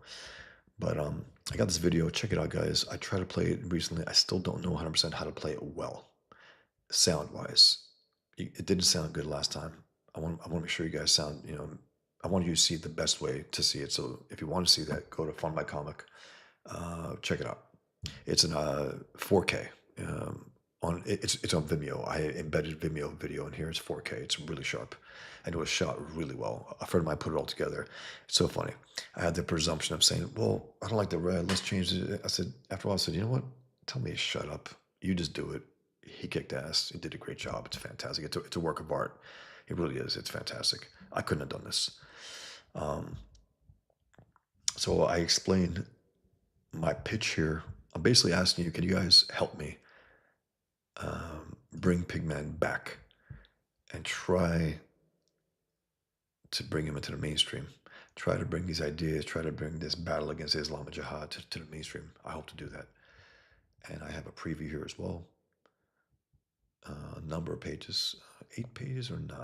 But I got this video. Check it out, guys. I tried to play it recently. I still don't know 100% how to play it well, sound-wise. It didn't sound good last time. I want to make sure you guys sound, I want you to see it the best way to see it. So if you want to see that, go to Find My Comic. Check it out. It's in 4K. It's on Vimeo. I embedded Vimeo video in here. It's 4K. It's really sharp, and it was shot really well. A friend of mine put it all together. It's so funny. I had the presumption of saying, "Well, I don't like the red. Let's change it." I said, after a while, I said, "You know what? Tell me to shut up. You just do it." He kicked ass. He did a great job. It's fantastic. It's a work of art. It really is. It's fantastic. I couldn't have done this. Um, so I explained my pitch here. I'm basically asking you, can you guys help me bring Pigman back and try to bring him into the mainstream? Try to bring these ideas, try to bring this battle against Islamic Jihad to the mainstream. I hope to do that. And I have a preview here as well. A number of pages, 8 pages or 9.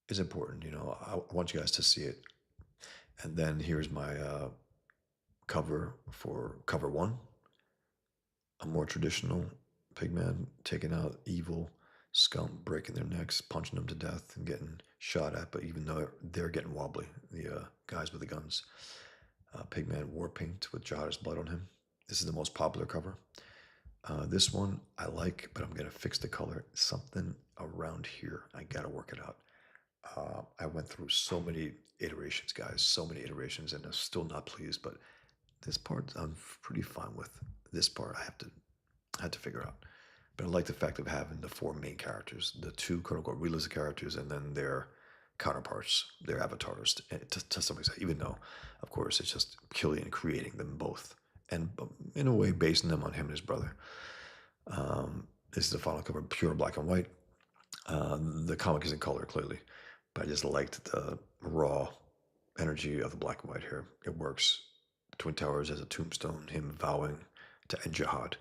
It's important, I want you guys to see it. And then here's my cover for cover 1. A more traditional Pigman taking out evil scum, breaking their necks, punching them to death, and getting shot at. But even though they're getting wobbly, the guys with the guns. Pigman war paint with jihadist blood on him. This is the most popular cover. This one I like, but I'm going to fix the color. Something around here. I got to work it out. I went through so many iterations, guys, so many iterations, and I'm still not pleased. But this part I'm pretty fine with. This part I had to figure out. But I like the fact of having the 4 main characters, the 2 quote unquote realistic characters, and then their counterparts, their avatars, to some extent. Even though, of course, it's just Killian creating them both, and in a way basing them on him and his brother. This is the final cover, pure black and white. The comic is in color, clearly, but I just liked the raw energy of the black and white here. It works. Twin Towers as a tombstone, him vowing to end jihad.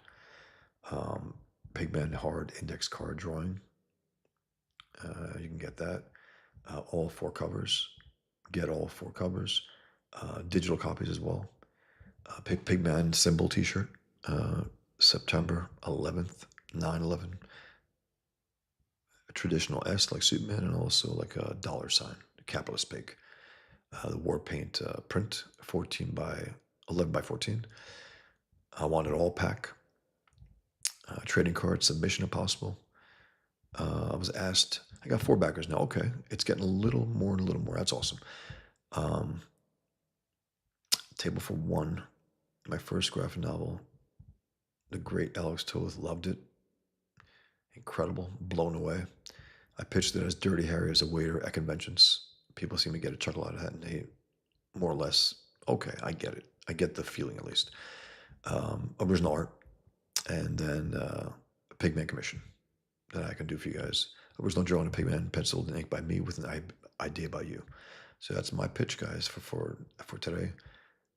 Um, Pigman hard index card drawing. You can get that. All four covers. Get all four covers. Digital copies as well. Pigman symbol T-shirt. September 11th, 9/11. A traditional S like Superman, and also like a dollar sign, capitalist pig. The war paint print, 14 by 11 by 14. I wanted all pack. Trading card submission if possible. I was asked, I got 4 backers now. Okay, it's getting a little more and a little more. That's awesome. Um, Table for One, my first graphic novel. The great Alex Toth loved it. Incredible, blown away. I pitched it as Dirty Harry as a waiter at conventions. People seem to get a chuckle out of that, and they more or less, okay, I get it. I get the feeling at least. Original art, and then a Pigman commission that I can do for you guys. Original drawing of Pigman, penciled and ink by me with an idea by you. So that's my pitch, guys, for today.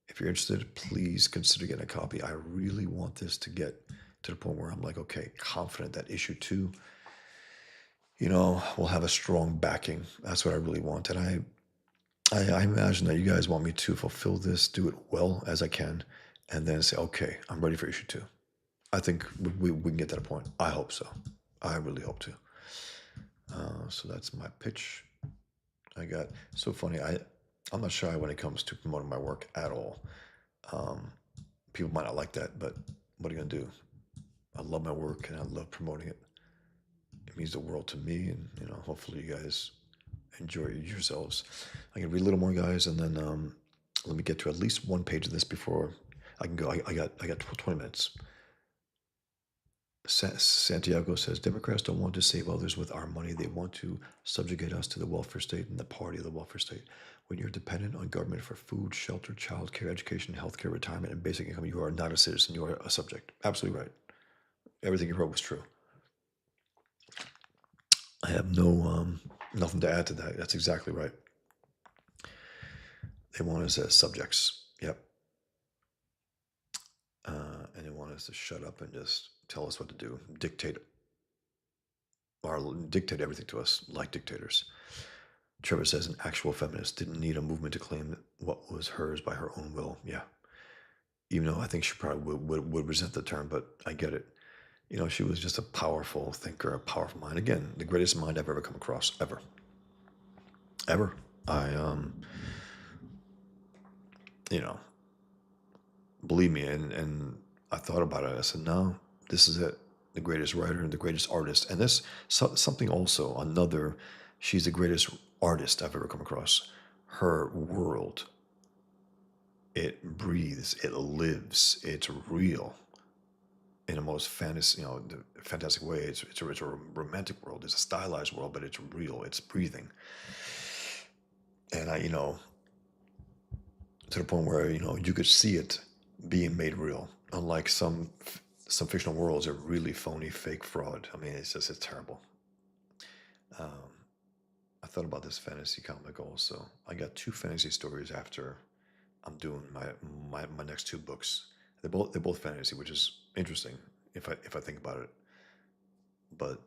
If you're interested, please consider getting a copy. I really want this to get to the point where I'm like, okay, confident that issue 2, will have a strong backing. That's what I really want. And I imagine that you guys want me to fulfill this, do it well as I can, and then say, okay, I'm ready for issue 2. I think we can get to that point. I hope so. I really hope to. So that's my pitch. I got so funny. I'm not shy when it comes to promoting my work at all. People might not like that, but what are you gonna do? I love my work and I love promoting it. It means the world to me, and hopefully you guys enjoy yourselves. I can read a little more, guys, and then let me get to at least one page of this before I can go. I got 20 minutes. Santiago says Democrats don't want to save others with our money. They want to subjugate us to the welfare state and the party of the welfare state. When you're dependent on government for food, shelter, childcare, education, healthcare, retirement, and basic income, you are not a citizen. You are a subject. Absolutely right. Everything you wrote was true. I have nothing to add to that. That's exactly right. They want us as subjects. Yep. And they want us to shut up and just tell us what to do, dictate everything to us like dictators. Trevor says an actual feminist didn't need a movement to claim what was hers by her own will. Yeah. Even though I think she probably would resent the term, but I get it. She was just a powerful thinker, a powerful mind. Again, the greatest mind I've ever come across, ever. Ever. Believe me, and I thought about it. I said, no, this is it. The greatest writer and the greatest artist. And this, something also, she's the greatest artist I've ever come across. Her world, it breathes, it lives, it's real in the most fantastic way. It's a romantic world. It's a stylized world, but it's real. It's breathing. And to the point where, you could see it being made real. Unlike some fictional worlds are really phony, fake fraud. I mean, it's terrible. I thought about this fantasy comic also. I got 2 fantasy stories after I'm doing my next 2 books. They're both fantasy, which is interesting if I think about it. But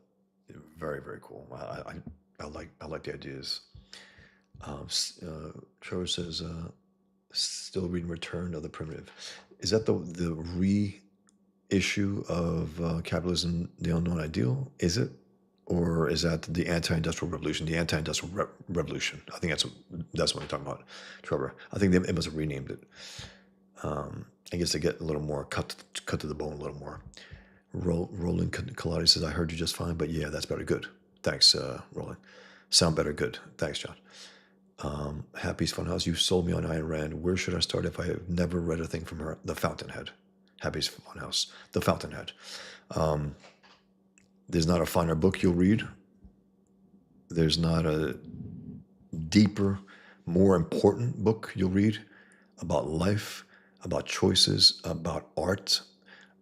very, very cool. I like the ideas. Trevor says still reading Return of the Primitive. Is that the reissue of Capitalism: The Unknown Ideal? Is it? Or is that the anti-industrial revolution? The anti-industrial revolution. I think that's what you're talking about, Trevor. I think they must have renamed it. I guess to get a little more cut to the bone a little more. Roland Kaladi says, I heard you just fine, but yeah, that's better. Good. Thanks, Roland. Sound better. Good. Thanks, John. Happy's Funhouse. You sold me on Ayn Rand. Where should I start if I have never read a thing from her? The Fountainhead. Happy's Funhouse. The Fountainhead. There's not a finer book you'll read. There's not a deeper, more important book you'll read about life, about choices, about art,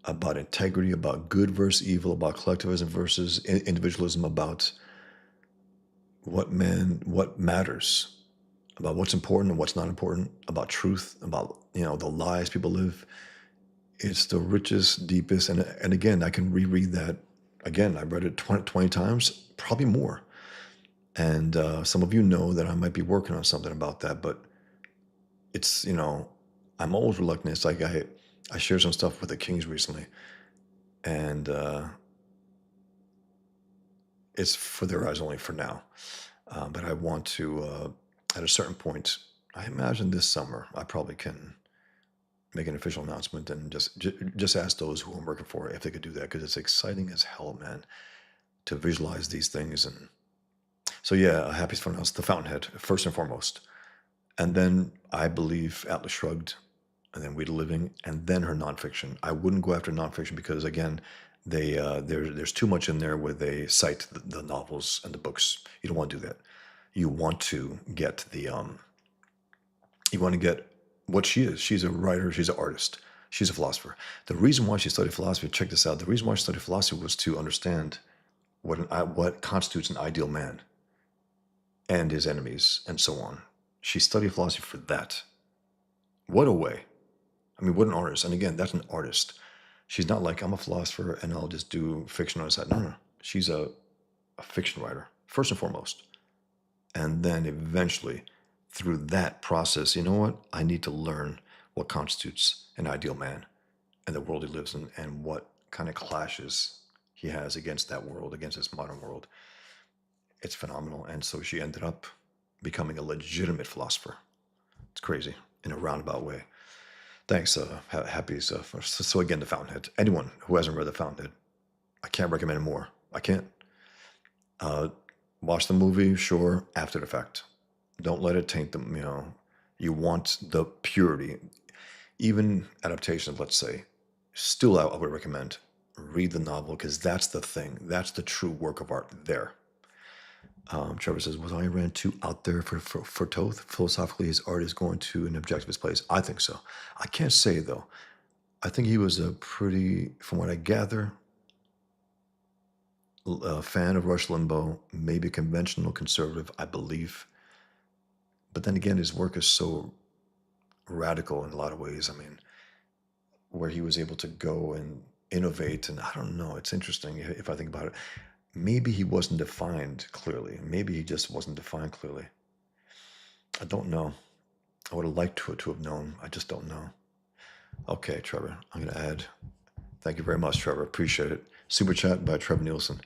about integrity, about good versus evil, about collectivism versus individualism, about what matters, about what's important and what's not important, about truth, about the lies people live. It's the richest, deepest, and again, I can reread that again. I read it 20 times, probably more. And some of you know that I might be working on something about that, but it's I'm always reluctant. It's like I shared some stuff with the Kings recently, and it's for their eyes only for now. But I want to, at a certain point, I imagine this summer, I probably can make an official announcement and just ask those who I'm working for if they could do that, because it's exciting as hell, man, to visualize these things. And so, yeah, Happy's Fun House, The Fountainhead, first and foremost. And then I believe Atlas Shrugged, and then We the Living, and then her nonfiction. I wouldn't go after nonfiction because, again, there's too much in there where they cite the novels and the books. You don't want to do that. You want to get you want to get what she is. She's a writer. She's an artist. She's a philosopher. The reason why she studied philosophy, check this out. The reason why she studied philosophy was to understand what constitutes an ideal man and his enemies and so on. She studied philosophy for that. What a way. I mean, what an artist. And again, that's an artist. She's not like, I'm a philosopher and I'll just do fiction on the side. No, no. She's a fiction writer, first and foremost. And then eventually, through that process, you know what? I need to learn what constitutes an ideal man and the world he lives in and what kind of clashes he has against that world, against this modern world. It's phenomenal. And so she ended up becoming a legitimate philosopher. It's crazy in a roundabout way. Thanks, Happy. So again, The Fountainhead. Anyone who hasn't read The Fountainhead, I can't recommend it more. I can't. Watch the movie, sure, after the fact. Don't let it taint them. You want the purity. Even adaptations, let's say, still I would recommend read the novel, because that's the thing. That's the true work of art there. Trevor says, was Ayn Rand too out there for Toth? Philosophically, his art is going to an objectivist place. I think so. I can't say, though. I think he was a pretty, from what I gather, a fan of Rush Limbaugh, maybe conventional conservative, I believe. But then again, his work is so radical in a lot of ways. I mean, where he was able to go and innovate, and I don't know, it's interesting if I think about it. Maybe he wasn't defined clearly. Maybe he just wasn't defined clearly. I don't know. I would have liked to have known. I just don't know. Okay, Trevor, I'm going to add. Thank you very much, Trevor. Appreciate it. Super chat by Trevor Nielsen.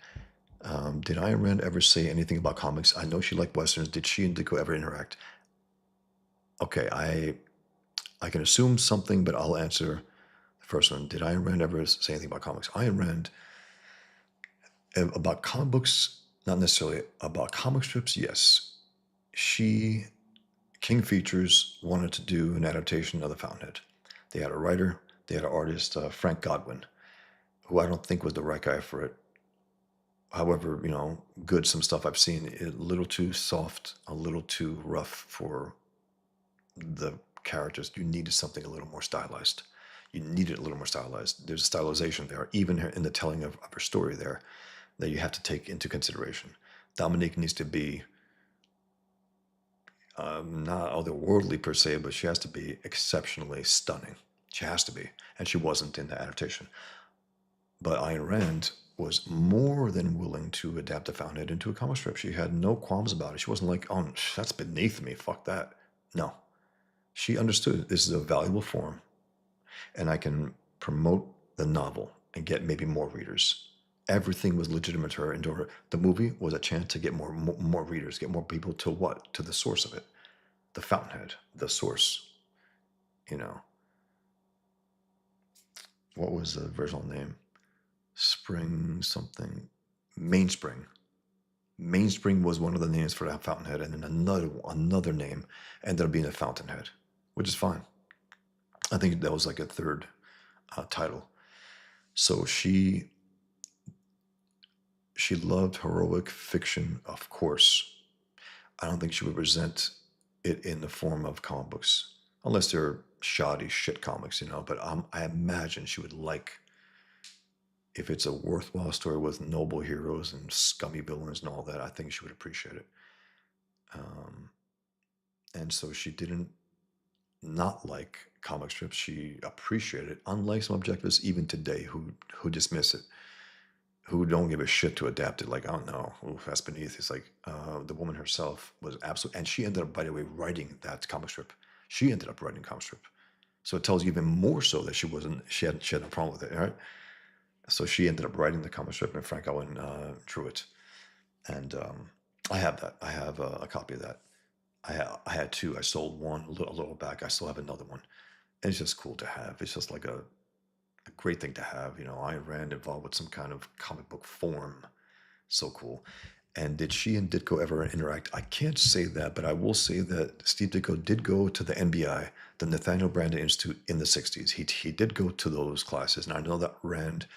Did Ayn Rand ever say anything about comics? I know she liked Westerns. Did she and Dico ever interact? Okay, I can assume something, but I'll answer the first one. Did Ayn Rand ever say anything about comics? Ayn Rand, about comic books, not necessarily. About comic strips, yes. King Features wanted to do an adaptation of The Fountainhead. They had a writer, they had an artist, Frank Godwin, who I don't think was the right guy for it. However, good some stuff I've seen, a little too soft, a little too rough for the characters. You needed something a little more stylized. You needed a little more stylized. There's a stylization there, even in the telling of her story there, that you have to take into consideration. Dominique needs to be not otherworldly per se, but she has to be exceptionally stunning. She has to be. And she wasn't in the adaptation. But Ayn Rand was more than willing to adapt The Fountainhead into a comic strip. She had no qualms about it. She wasn't like, oh, that's beneath me. Fuck that. No. She understood this is a valuable form, and I can promote the novel and get maybe more readers. Everything was legitimate to her. And the movie was a chance to get more readers, get more people to what? To the source of it. The Fountainhead, the source. What was the original name? Spring something. Mainspring. Mainspring was one of the names for that Fountainhead, and then another name ended up being the Fountainhead, which is fine. I think that was like a third title. So she loved heroic fiction, of course. I don't think she would resent it in the form of comic books, unless they're shoddy shit comics, but I imagine she would like If it's a worthwhile story with noble heroes and scummy villains and all that, I think she would appreciate it. Um, and so she didn't not like comic strips. She appreciated it, unlike some objectivists even today who dismiss it, who don't give a shit to adapt it. Like, oh no, oof, that's beneath. It's like the woman herself was absolutely, and she ended up, by the way, writing that comic strip. She ended up writing comic strip, so it tells you even more so that she had no problem with it. All right, so she ended up writing the comic strip, and Frank Owen drew it, and I have that. I have a copy of that. I had two. I sold one a little back. I still have another one. And it's just cool to have. It's just like a great thing to have. Ayn Rand involved with some kind of comic book form. So cool. And did she and Ditko ever interact? I can't say that, but I will say that Steve Ditko did go to the NBI, the Nathaniel Branden Institute, in the 60s. He did go to those classes. And I know that Rand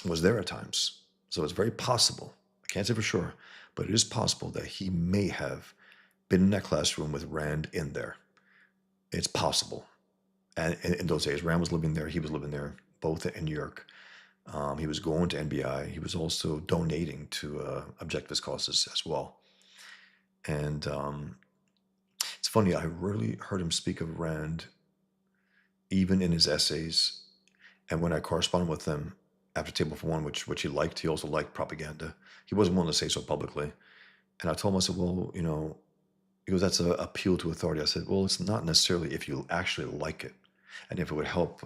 was there at times. So it's very possible. I can't say for sure, but it is possible that he may have been in that classroom with Rand in there. It's possible. And in those days, Rand was living there. He was living there, both in New York. He was going to NBI. He was also donating to objectivist causes as well. And it's funny, I rarely heard him speak of Rand, even in his essays. And when I corresponded with him after Table for One, which he liked, he also liked propaganda. He wasn't willing to say so publicly. And I told him, I said, well, he goes, that's an appeal to authority. I said, well, it's not necessarily if you actually like it and if it would help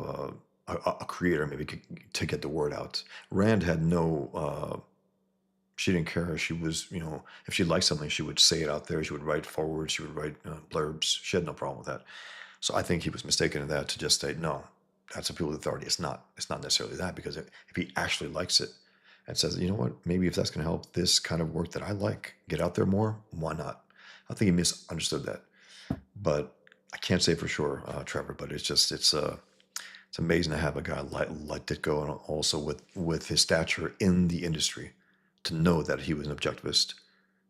a creator maybe to get the word out. Rand had she didn't care. She was, if she liked something, she would say it out there. She would write forwards. She would write blurbs. She had no problem with that. So I think he was mistaken in that to just say, no, that's appeal to authority. It's not necessarily that, because if he actually likes it and says, you know what, maybe if that's going to help this kind of work that I like get out there more, why not? I think he misunderstood that, but I can't say for sure, Trevor. But it's amazing to have a guy like Ditko, and also with his stature in the industry, to know that he was an objectivist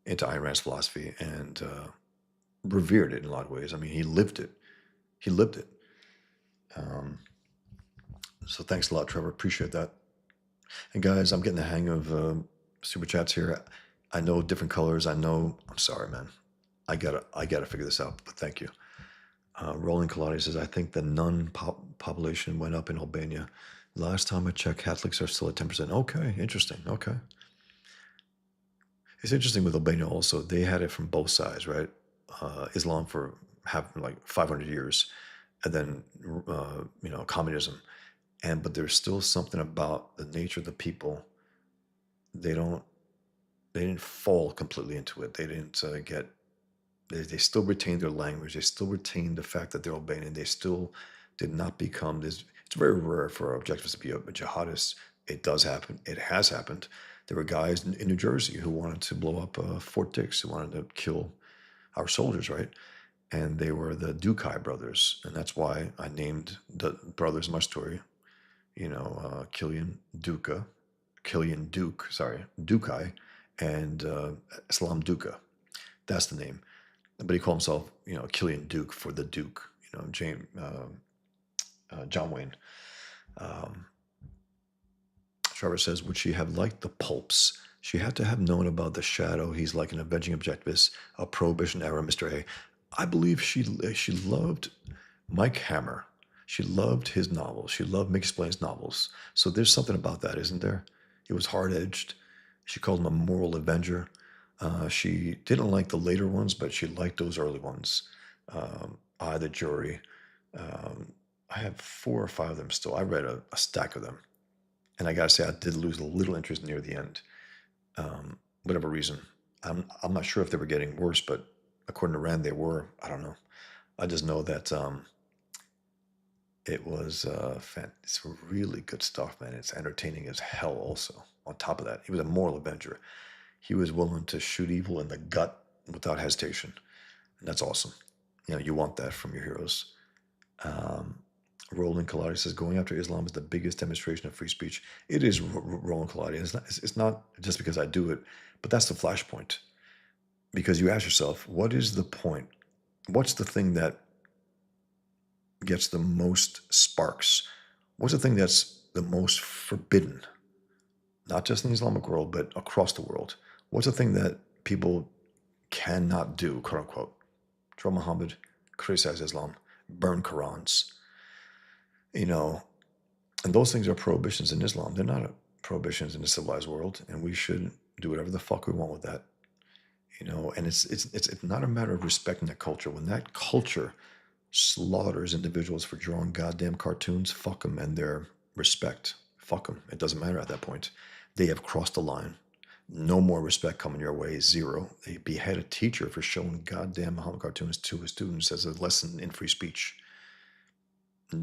into Ayn Rand's philosophy and revered it in a lot of ways. I mean, he lived it. He lived it. Um, so thanks a lot, Trevor. Appreciate that. And guys, I'm getting the hang of super chats here. I know different colors. I'm sorry, man. I gotta figure this out. But thank you. Rolling Colati says, I think the nun population went up in Albania. Last time I checked, Catholics are still at 10%. Okay, interesting. Okay. It's interesting with Albania also. They had it from both sides, right? Islam for like 500 years, and then communism. But there's still something about the nature of the people. They didn't fall completely into it. They didn't they still retained their language. They still retained the fact that they're Albanian. They still did not become this. It's very rare for objectivists to be a jihadist. It does happen. It has happened. There were guys in New Jersey who wanted to blow up Fort Dix, who wanted to kill our soldiers, right? And they were the Dukai brothers. And that's why I named the brothers in my story, Killian Duke, sorry, Dukai, and Islam Duka. That's the name. But he called himself, Killian Duke for the Duke, John Wayne. Trevor says, would she have liked the pulps? She had to have known about the shadow. He's like an avenging objectivist, a prohibition era Mr. A. I believe she loved Mike Hammer. She loved his novels. She loved Mick Explains novels. So there's something about that, isn't there? It was hard-edged. She called him a moral avenger. She didn't like the later ones, but she liked those early ones. The Jury. I have 4 or 5 of them still. I read a stack of them. And I gotta say, I did lose a little interest near the end. Whatever reason. I'm not sure if they were getting worse, but according to Rand, they were. I don't know. I just know that it was it's really good stuff, man. It's entertaining as hell also. On top of that, he was a moral avenger. He was willing to shoot evil in the gut without hesitation. And that's awesome. You want that from your heroes. Roland Colati says, going after Islam is the biggest demonstration of free speech. It is, Roland Colati. It's not just because I do it, but that's the flashpoint. Because you ask yourself, what is the point? What's the thing that gets the most sparks? What's the thing that's the most forbidden, not just in the Islamic world, but across the world? What's the thing that people cannot do, quote unquote? Troll Muhammad, criticize Islam, burn Qurans, you know, and those things are prohibitions in Islam. They're not prohibitions in the civilized world, and we should do whatever the fuck we want with that, you know. And it's not a matter of respecting that culture. When that culture slaughters individuals for drawing goddamn cartoons, fuck them and their respect. Fuck them. It doesn't matter at that point. They have crossed the line. No more respect coming your way. Zero. They behead a teacher for showing goddamn Muhammad cartoons to his students as a lesson in free speech.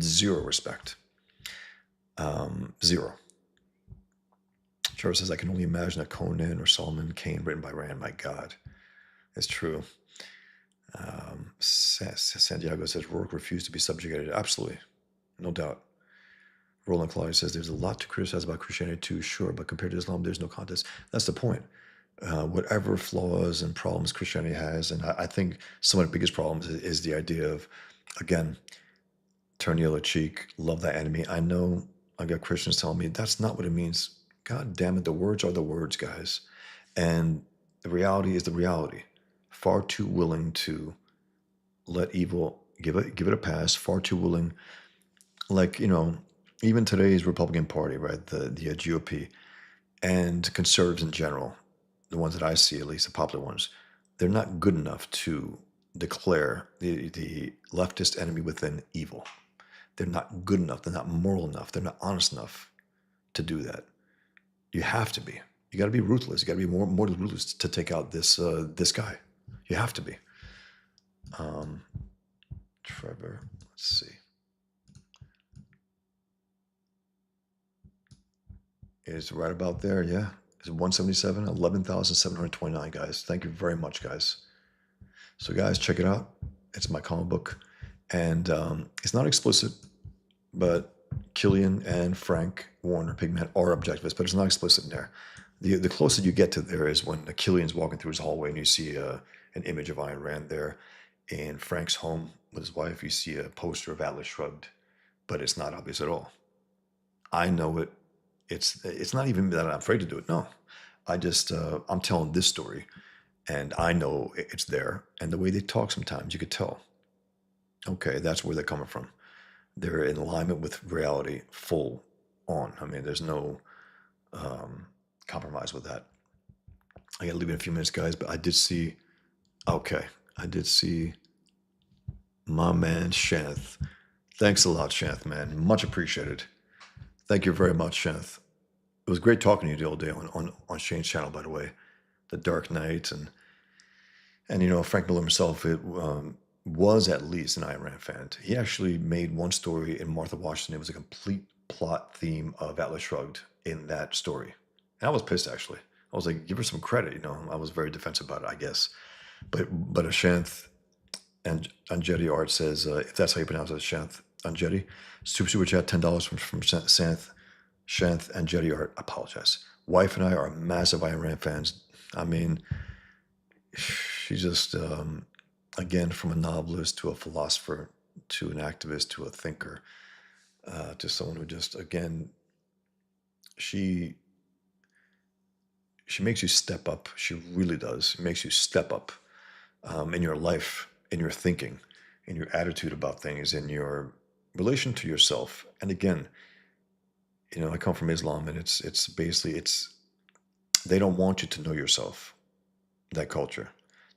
Zero respect. Zero. Trevor says, I can only imagine a Conan or Solomon Kane written by Rand. My God. It's true. Santiago says, Rourke refused to be subjugated. Absolutely. No doubt. Roland Claudia says, there's a lot to criticize about Christianity too, sure, but compared to Islam, there's no contest. That's the point. Whatever flaws and problems Christianity has, and I think some of the biggest problems is the idea of, again, turn the other cheek, love thy enemy. I know I got Christians telling me that's not what it means. God damn it, the words are the words, guys. And the reality is the reality. Far too willing to let evil give it a pass, far too willing, like, you know, even today's Republican Party, right, the GOP, and conservatives in general, the ones that I see, at least the popular ones, they're not good enough to declare the leftist enemy within evil. They're not good enough. They're not moral enough. They're not honest enough to do that. You have to be. You got to be ruthless. You got to be more ruthless to take out this guy. You have to be. Trevor, let's see. It's right about there, yeah. It's 177, 11,729, guys. Thank you very much, guys. So, guys, check it out. It's my comic book. And it's not explicit, but Killian and Frank Warner, Pigman, are objectivists, but it's not explicit in there. The closer you get to there is when Killian's walking through his hallway and you see an image of Ayn Rand there. In Frank's home with his wife, you see a poster of Atlas Shrugged, but it's not obvious at all. I know it. It's not even that I'm afraid to do it. No, I just I'm telling this story, and I know it's there. And the way they talk, sometimes you could tell. Okay, that's where they're coming from. They're in alignment with reality, full on. I mean, there's no compromise with that. I gotta leave in a few minutes, guys, but I did see. Okay, I did see my man Shanth. Thanks a lot, Shanth, man. Much appreciated. Thank you very much, Shanth. It was great talking to you the other day on Shane's channel, by the way. The Dark Knight and you know, Frank Miller himself was at least an Ayn Rand fan. He actually made one story in Martha Washington. It was a complete plot theme of Atlas Shrugged in that story. And I was pissed, actually. I was like, give her some credit, you know. I was very defensive about it, I guess. But Ashanth and Anjeti Art says, if that's how you pronounce it, Shanth Anjeti, super chat, $10 from Shanth Anjeti Art. I apologize. Wife and I are massive Ayn Rand fans. I mean, she's just, again, from a novelist to a philosopher to an activist to a thinker to someone who just, again, she makes you step up. She really does. She makes you step up in your life, in your thinking, in your attitude about things, in your relation to yourself. And again, you know, I come from Islam, and it's basically they don't want you to know yourself. That culture,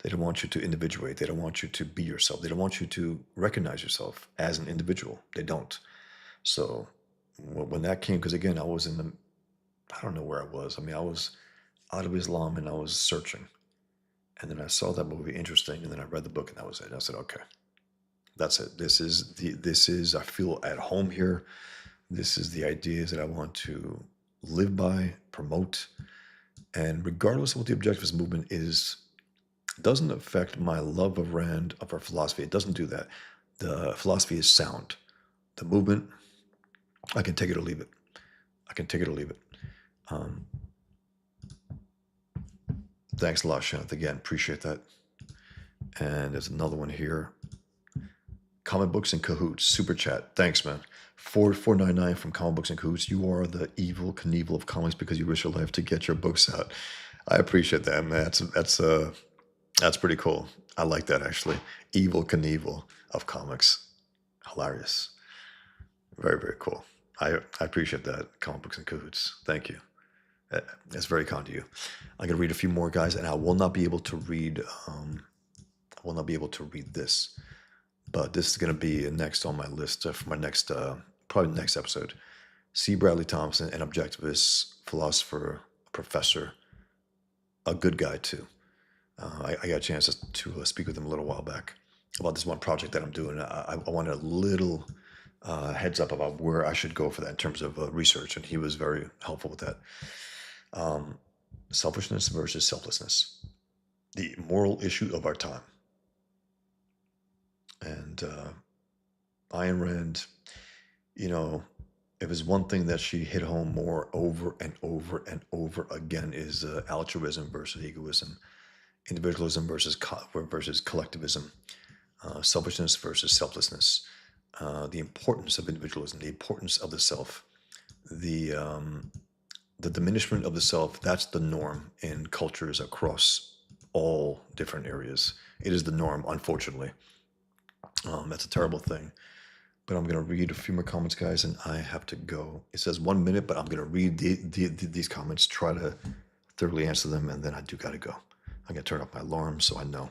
they don't want you to individuate. They don't want you to be yourself. They don't want you to recognize yourself as an individual. They don't. So when that came, because again, I was I don't know where I was. I mean, I was out of Islam and I was searching. And then I saw that movie interesting, and then I read the book, and that was it. I said, okay, that's it. This is, I feel at home here. This is the ideas that I want to live by, promote. And regardless of what the objectivist movement is, it doesn't affect my love of Rand, of her philosophy. It doesn't do that. The philosophy is sound. The movement, I can take it or leave it. I can take it or leave it. Thanks a lot, Shanth. Again, appreciate that. And there's another one here. Comic Books and Cahoots, super chat. Thanks, man. 4499 from Comic Books and Cahoots. You are the evil Knievel of comics because you risk your life to get your books out. I appreciate that, man. That's pretty cool. I like that actually. Evil Knievel of comics. Hilarious. Very, very cool. I appreciate that, Comic Books and Cahoots. Thank you. That's very kind of you. I'm gonna read a few more guys, and I will not be able to read. I will not be able to read this, but this is gonna be next on my list for my next, probably next episode. C. Bradley Thompson, an objectivist, philosopher, professor, a good guy too. I got a chance to speak with him a little while back about this one project that I'm doing. I wanted a little heads up about where I should go for that in terms of research, and he was very helpful with that. Selfishness versus selflessness, the moral issue of our time. And Ayn Rand, you know, if there's one thing that she hit home more over and over and over again is altruism versus egoism, individualism versus collectivism, selfishness versus selflessness, the importance of individualism, the importance of the self, the diminishment of the self. That's the norm in cultures across all different areas. It is the norm, unfortunately. That's a terrible thing. But I'm going to read a few more comments, guys, and I have to go. It says 1 minute, but I'm going to read these comments, try to thoroughly answer them, and then I do got to go. I'm going to turn off my alarm so I know.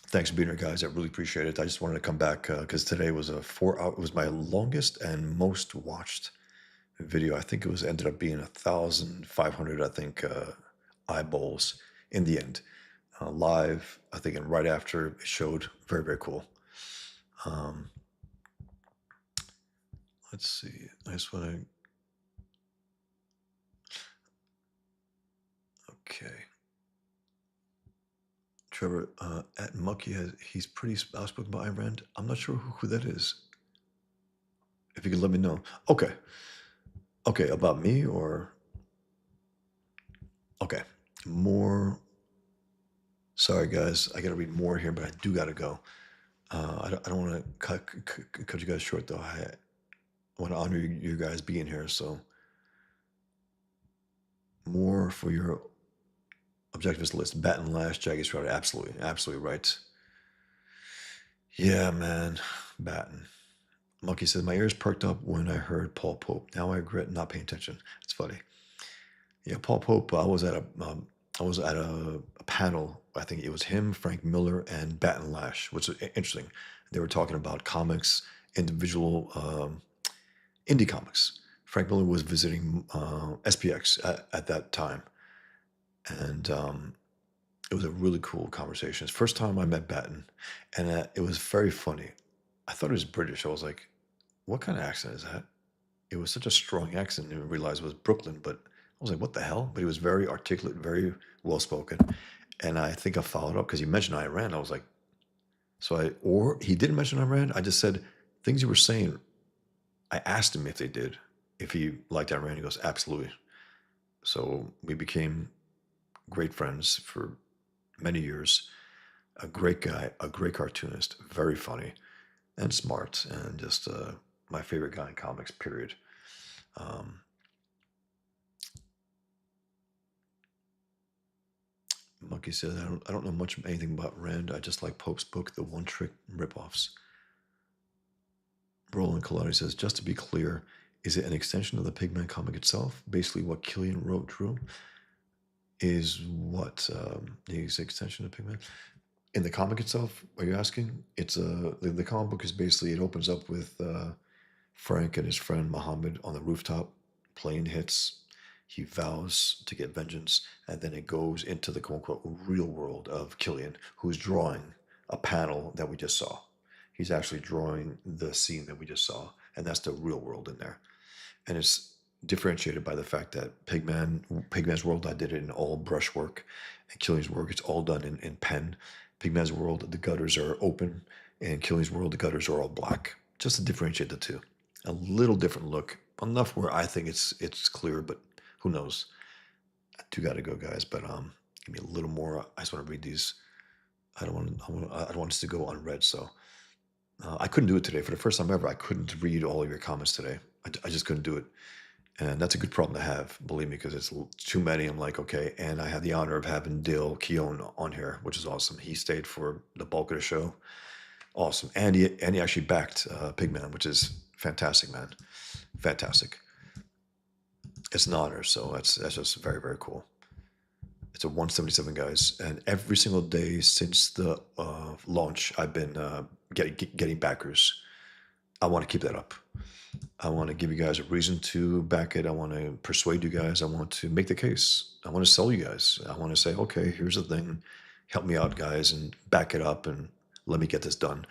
Thanks for being here, guys. I really appreciate it. I just wanted to come back because today was a 4 hour. It was my longest and most watched video. I think it was ended up being 1,500, I think, eyeballs in the end. Live, I think, and right after it showed. Very, very cool. Let's see. I just want to. Okay. Trevor at Mucky he's pretty outspoken about Ayn Rand. I'm not sure who that is. If you could let me know. Okay. Okay, about me or okay. More. Sorry, guys. I got to read more here, but I do got to go. I don't want to cut you guys short, though. I want to honor you guys being here. So, more for your objectivist list. Bat and Lash, Jaggy Stroud. Absolutely. Absolutely right. Yeah, man. Batten. Monkey says, my ears perked up when I heard Paul Pope. Now I regret not paying attention. It's funny. Yeah, Paul Pope, I was at a panel. I think it was him, Frank Miller, and Bat and Lash, which was interesting. They were talking about comics, individual indie comics. Frank Miller was visiting SPX at that time, and it was a really cool conversation. It's the first time I met Batten, and it was very funny. I thought he was British. I was like, what kind of accent is that? It was such a strong accent. I didn't realize it was Brooklyn, but I was like, what the hell? But he was very articulate, very well spoken. And I think I followed up because he mentioned Ayn Rand. I was like, or he didn't mention Ayn Rand. I just said, things you were saying. I asked him if they did, if he liked Ayn Rand. He goes, absolutely. So we became great friends for many years. A great guy, a great cartoonist, very funny and smart, and just my favorite guy in comics, period. Monkey says, I don't know much of anything about Rand. I just like Pope's book, The One Trick Ripoffs. Roland Coloni says, just to be clear, is it an extension of the Pigman comic itself? Basically what Killian wrote, Drew, is what the extension of Pigman? In the comic itself, are you asking? It's the comic book is basically, it opens up with Frank and his friend Muhammad on the rooftop playing hits. He vows to get vengeance, and then it goes into the quote-unquote real world of Killian, who's drawing a panel that we just saw. He's actually drawing the scene that we just saw, and that's the real world in there. And it's differentiated by the fact that Pigman's World, I did it in all brushwork, and Killian's work, it's all done in pen. Pigman's World, the gutters are open, and Killian's World, the gutters are all black, just to differentiate the two. A little different look, enough where I think it's clear, but who knows? I do got to go, guys, but give me a little more. I just want to read these I don't want this to go unread. So I couldn't do it today for the first time ever. I couldn't read all of your comments today. I just couldn't do it. And that's a good problem to have, believe me, because it's too many. I'm like, okay. And I had the honor of having Dale Keown on here, which is awesome. He stayed for the bulk of the show. Awesome. And he actually backed Pigman, which is fantastic, man. Fantastic. It's an honor. So that's just very, very cool. It's a 177, guys. And every single day since the launch, I've been getting backers. I want to keep that up. I want to give you guys a reason to back it. I want to persuade you guys. I want to make the case. I want to sell you guys. I want to say, okay, here's the thing. Help me out, guys, and back it up and let me get this done.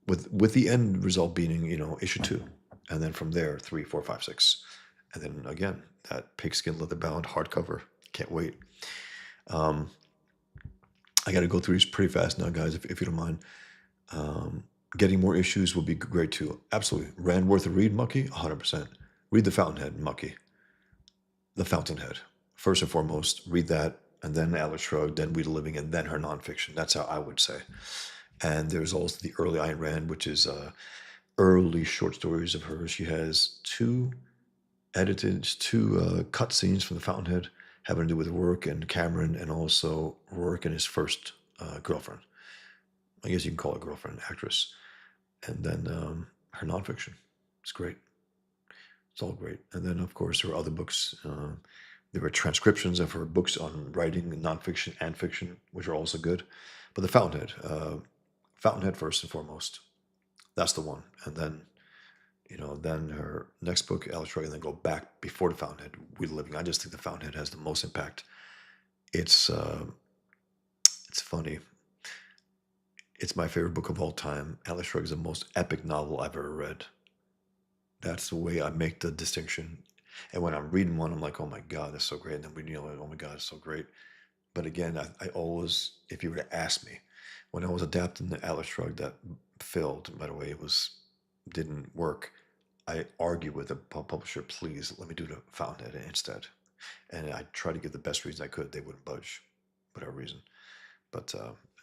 With the end result being, issue 2. And then from there, 3, 4, 5, 6. And then again, that pigskin leather bound hardcover. Can't wait. I got to go through these pretty fast now, guys, if you don't mind. Getting more issues would be great too. Absolutely. Rand worth a read, Mucky? 100%. Read The Fountainhead, Mucky. The Fountainhead. First and foremost, read that, and then Atlas Shrugged, then We the Living, and then her nonfiction. That's how I would say. And there's also the early Ayn Rand, which is early short stories of hers. She has 2 cut scenes from The Fountainhead having to do with work and Cameron, and also Rourke and his first girlfriend. I guess you can call it girlfriend, actress. And then her nonfiction. It's great. It's all great. And then, of course, her other books. There were transcriptions of her books on writing, nonfiction and fiction, which are also good. But The Fountainhead first and foremost. That's the one. And then, then her next book, Alice Shrugged, and then go back before The Fountainhead, We the Living. I just think The Fountainhead has the most impact. It's funny. It's my favorite book of all time. Atlas Shrugged is the most epic novel I've ever read. That's the way I make the distinction. And when I'm reading one, I'm like, oh my God, that's so great. And then reading the other, oh my God, it's so great. But again, I always, if you were to ask me, when I was adapting the Atlas Shrugged that failed, by the way, didn't work, I argued with the publisher, please let me do The Fountainhead instead. And I tried to give the best reason I could. They wouldn't budge, whatever reason. But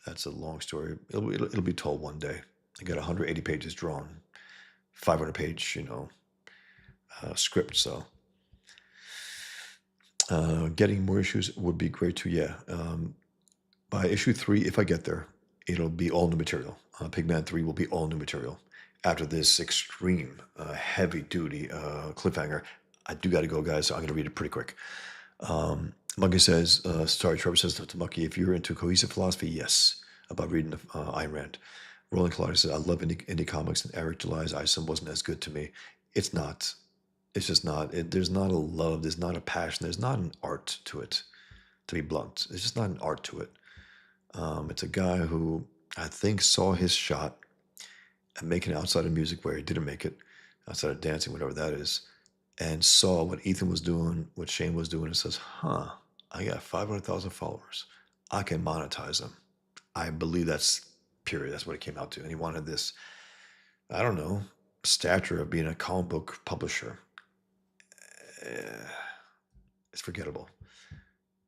that's a long story. It'll be told one day. I got 180 pages drawn, 500-page, script. So getting more issues would be great too. Yeah. By issue 3, if I get there, it'll be all new material. Pigman 3 will be all new material. After this extreme, heavy-duty cliffhanger, I do got to go, guys. So I'm going to read it pretty quick. Mucky says, Trevor says to Mucky, if you're into cohesive philosophy, yes, about reading Ayn Rand. Roland Collider says, I love indie comics, and Eric July's Isom wasn't as good to me. It's not. It's just not. There's not a love. There's not a passion. There's not an art to it, to be blunt. There's just not an art to it. It's a guy who I think saw his shot at making it outside of music where he didn't make it, outside of dancing, whatever that is, and saw what Ethan was doing, what Shane was doing, and says, I got 500,000 followers. I can monetize them. I believe that's period. That's what it came out to. And he wanted this, I don't know, stature of being a comic book publisher. It's forgettable.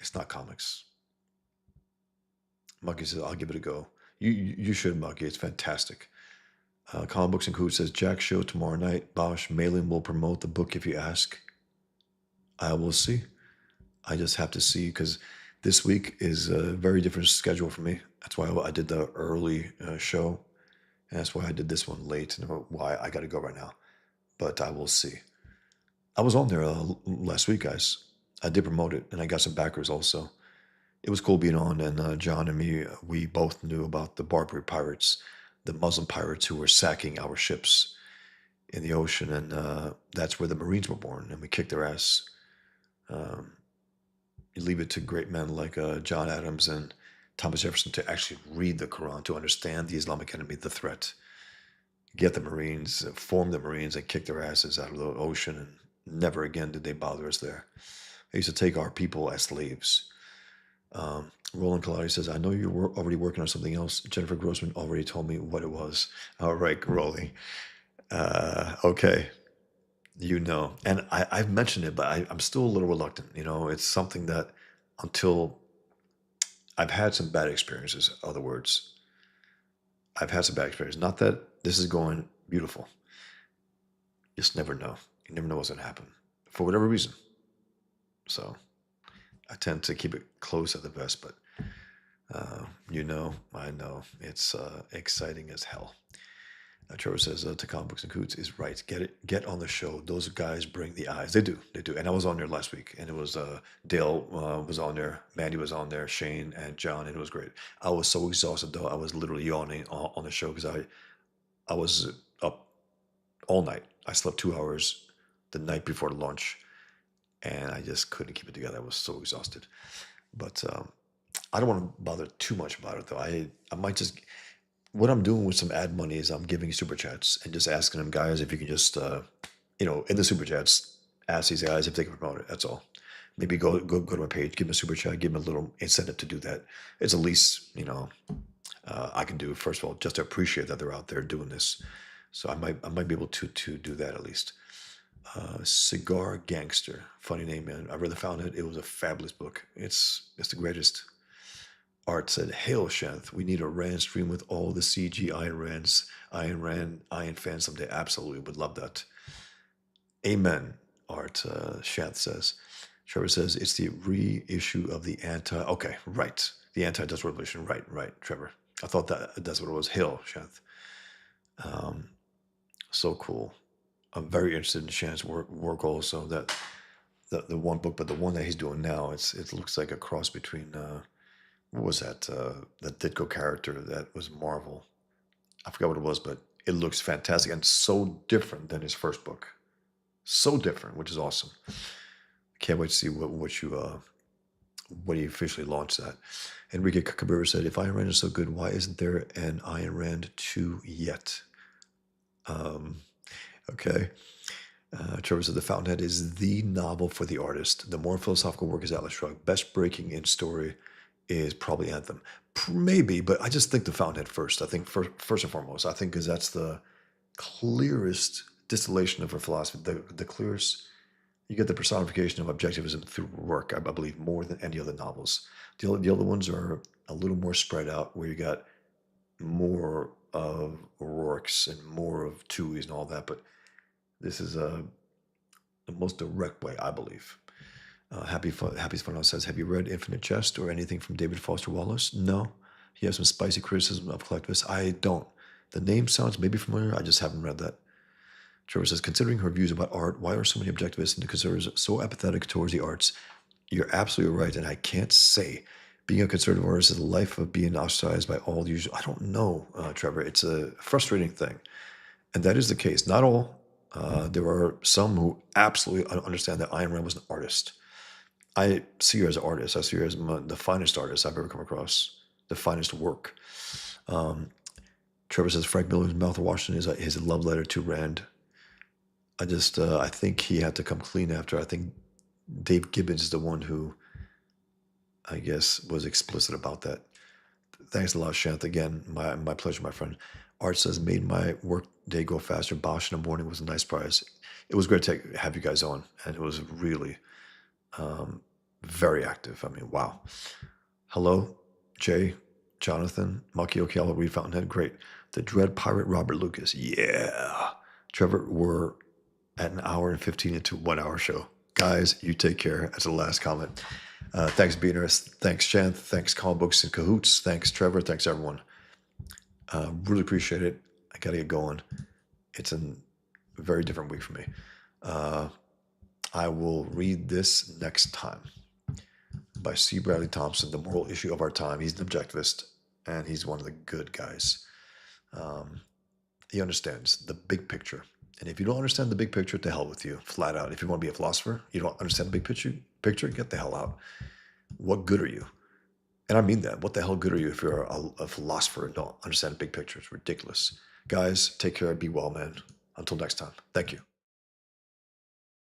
It's not comics. Mucky says, I'll give it a go. You should, Mucky. It's fantastic. Comic Books and Coot says, Jack show tomorrow night. Bosch, Malin will promote the book if you ask. I will see. I just have to see, because this week is a very different schedule for me. That's why I did the early show. And that's why I did this one late, and why I got to go right now. But I will see. I was on there last week, guys. I did promote it, and I got some backers also. It was cool being on, and John and me, we both knew about the Barbary pirates, the Muslim pirates who were sacking our ships in the ocean, and that's where the Marines were born, and we kicked their ass. You leave it to great men like John Adams and Thomas Jefferson to actually read the Quran, to understand the Islamic enemy, the threat, get the Marines, form the Marines, and kick their asses out of the ocean, and never again did they bother us there. They used to take our people as slaves. Roland Collider says, I know you're already working on something else. Jennifer Grossman already told me what it was. All right, Rolly. Okay. And I've mentioned it, but I'm still a little reluctant. It's something that until I've had some bad experiences. In other words, I've had some bad experiences. Not that this is going beautiful. Just never know. You never know what's going to happen for whatever reason. So I tend to keep it close at the vest, but I know it's exciting as hell. Trevor says to comic books and coots is right. Get on the show. Those guys bring the eyes. They do. And I was on there last week, and it was Dale was on there, Mandy was on there, Shane and John, and it was great. I was so exhausted though. I was literally yawning on the show because I was up all night. I slept 2 hours the night before lunch, and I just couldn't keep it together. I was so exhausted. But I don't want to bother too much about it though. I might just what I'm doing with some ad money is I'm giving super chats and just asking them guys if you can just in the super chats ask these guys if they can promote it. That's all. Maybe go to my page, give them a super chat, give them a little incentive to do that. It's the least I can do. First of all, just to appreciate that they're out there doing this. So I might be able to do that at least. Cigar Gangster, funny name, man. I read The Fountainhead. It was a fabulous book. It's the greatest. Art said, "Hail Shanth, we need a Rand stream with all the CG Ayn fans someday. Absolutely, would love that." Amen. Art Shanth says. Trevor says it's the reissue of the anti. Okay, right. The anti-dust revolution. Right, right. Trevor. I thought that's what it was. Hail Shanth. So cool. I'm very interested in Shanth's work also. That the one book, but the one that he's doing now, it looks like a cross between. What was that? That Ditko character that was Marvel. I forgot what it was, but it looks fantastic and so different than his first book. So different, which is awesome. Can't wait to see what you when he officially launched that. Enrique Cabrera said, "If Ayn Rand is so good, why isn't there an Ayn Rand 2 yet?" Okay. Trevor said, "The Fountainhead is the novel for the artist. The more philosophical work is Atlas Shrugged. Best breaking in story is probably Anthem. Maybe, but I just think The Fountainhead first. I think first and foremost, I think because that's the clearest distillation of her philosophy, the clearest, you get the personification of objectivism through work, I believe, more than any other novels. The other ones are a little more spread out, where you got more of Rourke's and more of Tui's and all that, but this is the most direct way, I believe. Happy's Fun says, "Have you read Infinite Jest or anything from David Foster Wallace?" No. He has some spicy criticism of collectivists. I don't. The name sounds maybe familiar. I just haven't read that. Trevor says, "Considering her views about art, why are so many objectivists and conservatives so apathetic towards the arts?" You're absolutely right, and I can't say. Being a conservative artist is a life of being ostracized by all the usual. I don't know, Trevor. It's a frustrating thing. And that is the case. Not all. There are some who absolutely understand that Ayn Rand was an artist. I see her as an artist. I see her as the finest artist I've ever come across, the finest work. Trevor says Frank Miller's Mouth of Washington is his love letter to Rand. I think he had to come clean after. I think Dave Gibbons is the one who, I guess, was explicit about that. Thanks a lot, Shanth. Again, my pleasure, my friend. Art says, "Made my work day go faster. Bosch in the morning was a nice prize." It was great to have you guys on, and it was really very active. I mean, wow. Hello, Jay, Jonathan, Maki Okiala, Reed Fountainhead. Great. The Dread Pirate Robert Lucas. Yeah. Trevor, we're at an hour and 15 into 1 hour show. Guys, you take care. That's the last comment. Thanks, Beaners. Thanks, Shanth. Thanks, Comic Books and Cahoots. Thanks, Trevor. Thanks, everyone. Really appreciate it. I got to get going. It's a very different week for me. I will read this next time by C. Bradley Thompson, The Moral Issue of Our Time. He's an objectivist, and he's one of the good guys. He understands the big picture. And if you don't understand the big picture, to hell with you, flat out. If you want to be a philosopher, you don't understand the big picture, get the hell out. What good are you? And I mean that. What the hell good are you if you're a philosopher and don't understand the big picture? It's ridiculous. Guys, take care. Be well, man. Until next time. Thank you.